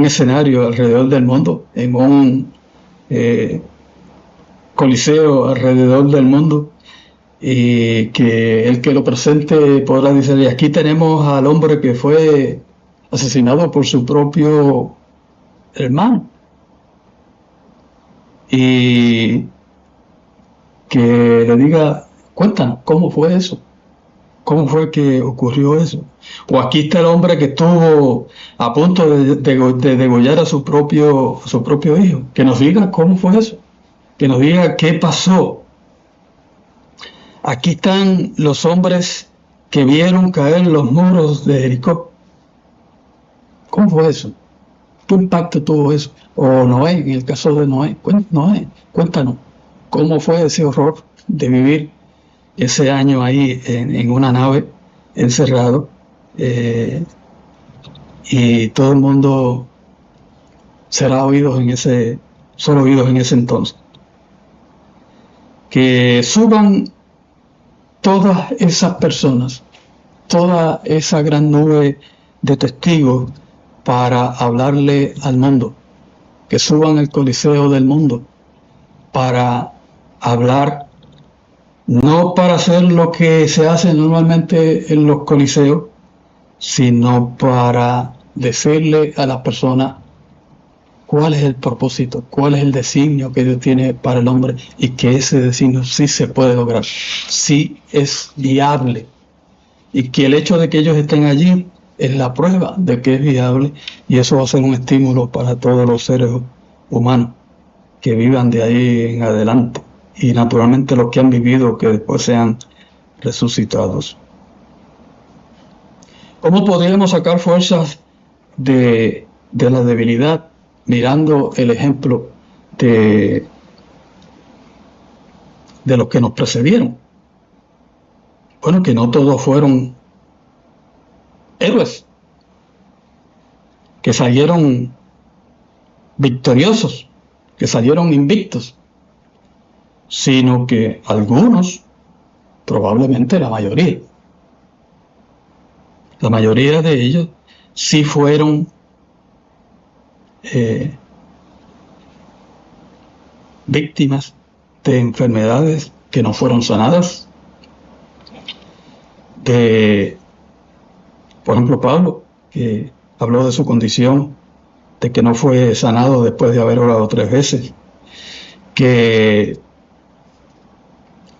escenario alrededor del mundo, en un coliseo alrededor del mundo, y que el que lo presente podrá decir: aquí tenemos al hombre que fue asesinado por su propio hermano, y que le diga: cuéntanos, ¿cómo fue eso? ¿Cómo fue que ocurrió eso? O aquí está el hombre que estuvo a punto de degollar a su propio hijo. Que nos diga cómo fue eso. Que nos diga qué pasó. Aquí están los hombres que vieron caer los muros de Jericó. ¿Cómo fue eso? ¿Qué impacto tuvo eso? O Noé, en el caso de Noé. Cuéntanos, ¿cómo fue ese horror de vivir ese año ahí en una nave, encerrado, y todo el mundo será solo oídos en ese entonces? Que suban todas esas personas, toda esa gran nube de testigos para hablarle al mundo, que suban el coliseo del mundo para hablar, no para hacer lo que se hace normalmente en los coliseos, sino para decirle a las personas cuál es el propósito, cuál es el designio que Dios tiene para el hombre, y que ese designio sí se puede lograr, sí es viable, y que el hecho de que ellos estén allí es la prueba de que es viable, y eso va a ser un estímulo para todos los seres humanos que vivan de ahí en adelante, y naturalmente los que han vivido, que después sean resucitados. ¿Cómo podríamos sacar fuerzas de la debilidad? Mirando el ejemplo de los que nos precedieron. Bueno, que no todos fueron héroes, que salieron victoriosos, que salieron invictos, sino que algunos, probablemente la mayoría de ellos sí fueron víctimas de enfermedades que no fueron sanadas. Por ejemplo, Pablo, que habló de su condición, de que no fue sanado después de haber orado 3 veces, que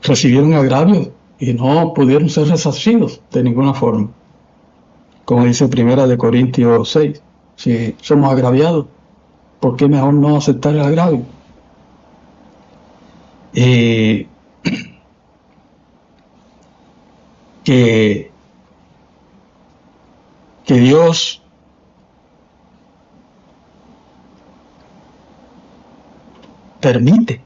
recibieron agravios y no pudieron ser resarcidos de ninguna forma. Como dice 1 Corintios 6, si somos agraviados, ¿por qué mejor no aceptar el agravio? Que Dios permite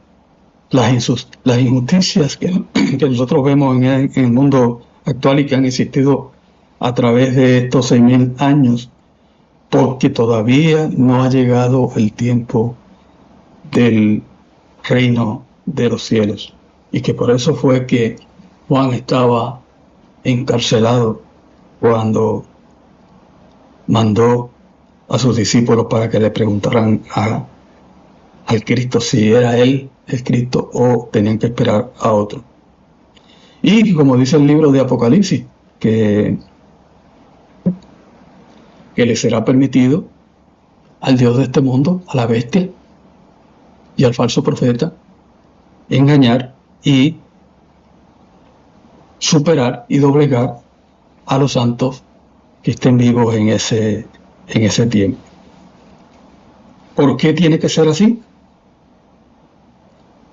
las injusticias que nosotros vemos en el mundo actual y que han existido a través de estos 6,000 años, porque todavía no ha llegado el tiempo del reino de los cielos, y que por eso fue que Juan estaba encarcelado cuando mandó a sus discípulos para que le preguntaran al Cristo si era él el Cristo o tenían que esperar a otro. Y como dice el libro de Apocalipsis, que le será permitido al Dios de este mundo, a la bestia y al falso profeta, engañar y superar y doblegar a los santos que estén vivos en ese tiempo. ¿Por qué tiene que ser así?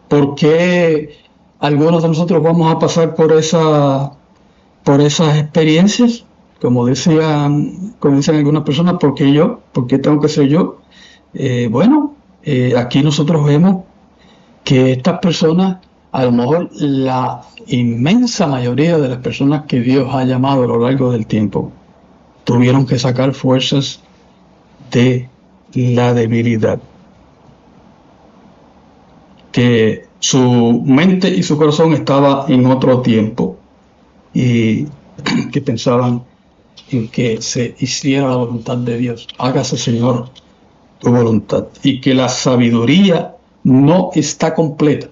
¿Por qué algunos de nosotros vamos a pasar por esas experiencias? Como dicen algunas personas, ¿por qué yo? ¿Por qué tengo que ser yo? Aquí nosotros vemos que estas personas, a lo mejor la inmensa mayoría de las personas que Dios ha llamado a lo largo del tiempo, tuvieron que sacar fuerzas de la debilidad. Que su mente y su corazón estaba en otro tiempo y que pensaban en que se hiciera la voluntad de Dios. Hágase, Señor, tu voluntad. Y que la sabiduría no está completa.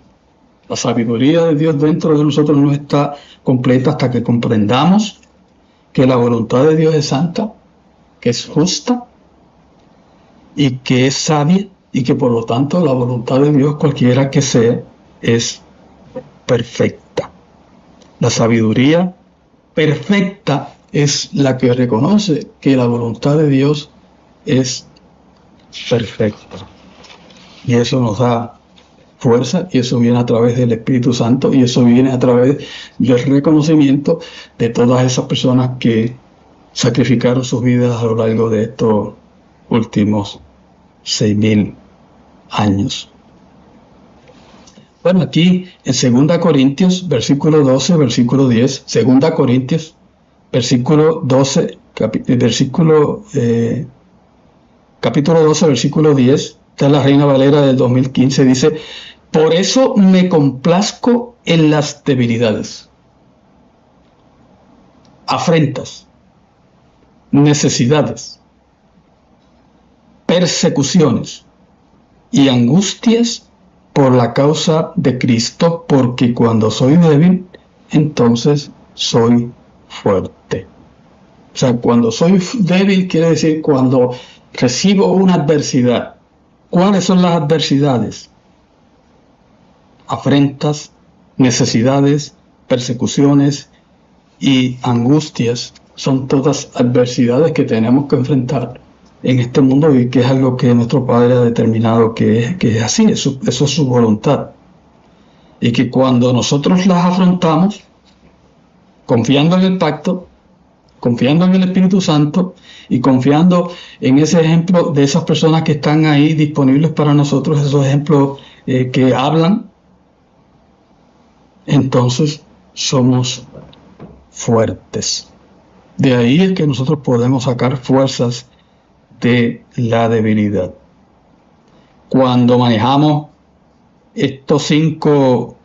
La sabiduría de Dios dentro de nosotros no está completa hasta que comprendamos que la voluntad de Dios es santa, que es justa y que es sabia, y que por lo tanto la voluntad de Dios, cualquiera que sea, es perfecta. La sabiduría perfecta es la que reconoce que la voluntad de Dios es perfecta. Y eso nos da fuerza, y eso viene a través del Espíritu Santo, y eso viene a través del reconocimiento de todas esas personas que sacrificaron sus vidas a lo largo de estos últimos 6,000 años. Bueno, aquí en 2 Corintios, versículo 12, versículo 10, 2 Corintios, versículo 12, capítulo 12, versículo 10, está en la Reina Valera del 2015, dice: por eso me complazco en las debilidades, afrentas, necesidades, persecuciones y angustias por la causa de Cristo, porque cuando soy débil, entonces soy fuerte. O sea, cuando soy débil quiere decir cuando recibo una adversidad, ¿Cuáles son las adversidades? Afrentas, necesidades, persecuciones y angustias. Son todas adversidades que tenemos que enfrentar en este mundo y que es algo que nuestro Padre ha determinado que es así, eso es su voluntad. Y que cuando nosotros las afrontamos, confiando en el pacto, confiando en el Espíritu Santo y confiando en ese ejemplo de esas personas que están ahí disponibles para nosotros, esos ejemplos que hablan, entonces somos fuertes. De ahí es que nosotros podemos sacar fuerzas de la debilidad. Cuando manejamos estos 5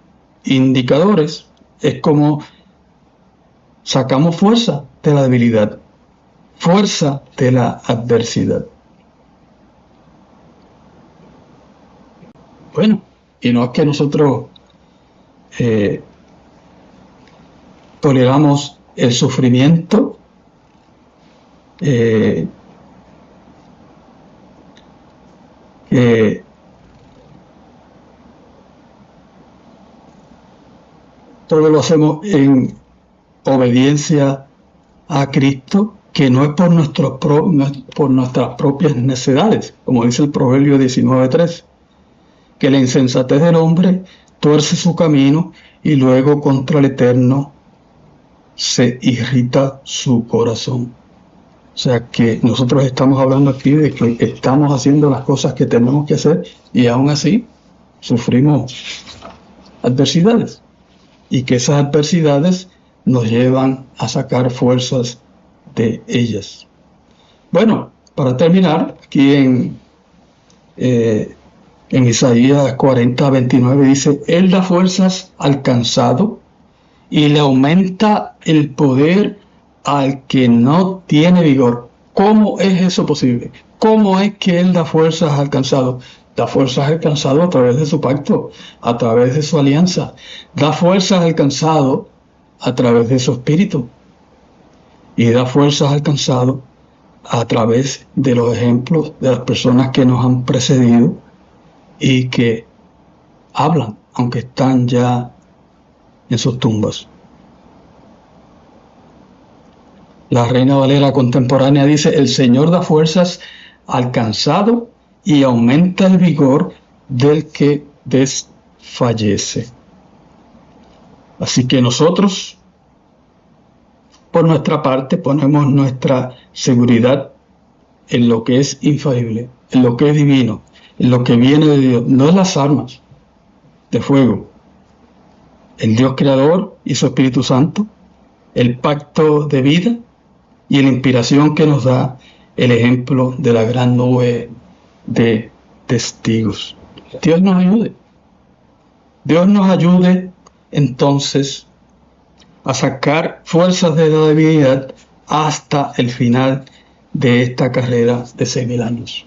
indicadores, es como sacamos fuerza de la debilidad, fuerza de la adversidad. Bueno, y no es que nosotros toleramos el sufrimiento, todo lo hacemos en obediencia a Cristo, que no es por nuestras propias necesidades, como dice el Proverbio 19:3, que la insensatez del hombre tuerce su camino y luego contra el Eterno se irrita su corazón. O sea que nosotros estamos hablando aquí de que estamos haciendo las cosas que tenemos que hacer y aún así sufrimos adversidades, y que esas adversidades nos llevan a sacar fuerzas de ellas. Bueno, para terminar, aquí en Isaías 40:29 dice: Él da fuerzas al cansado y le aumenta el poder al que no tiene vigor. ¿Cómo es eso posible? ¿Cómo es que Él da fuerzas al cansado? Da fuerzas al cansado a través de su pacto, a través de su alianza. Da fuerzas al cansado a través de su espíritu. Y da fuerzas al cansado a través de los ejemplos de las personas que nos han precedido y que hablan, aunque están ya en sus tumbas. La Reina Valera contemporánea dice: el Señor da fuerzas al cansado y aumenta el vigor del que desfallece. Así que nosotros, por nuestra parte, ponemos nuestra seguridad en lo que es infalible, en lo que es divino, en lo que viene de Dios, no en las armas de fuego, el Dios creador y su Espíritu Santo, el pacto de vida y la inspiración que nos da el ejemplo de la gran nube de testigos. Dios nos ayude. Dios nos ayude entonces a sacar fuerzas de la debilidad hasta el final de esta carrera de 6.000 años.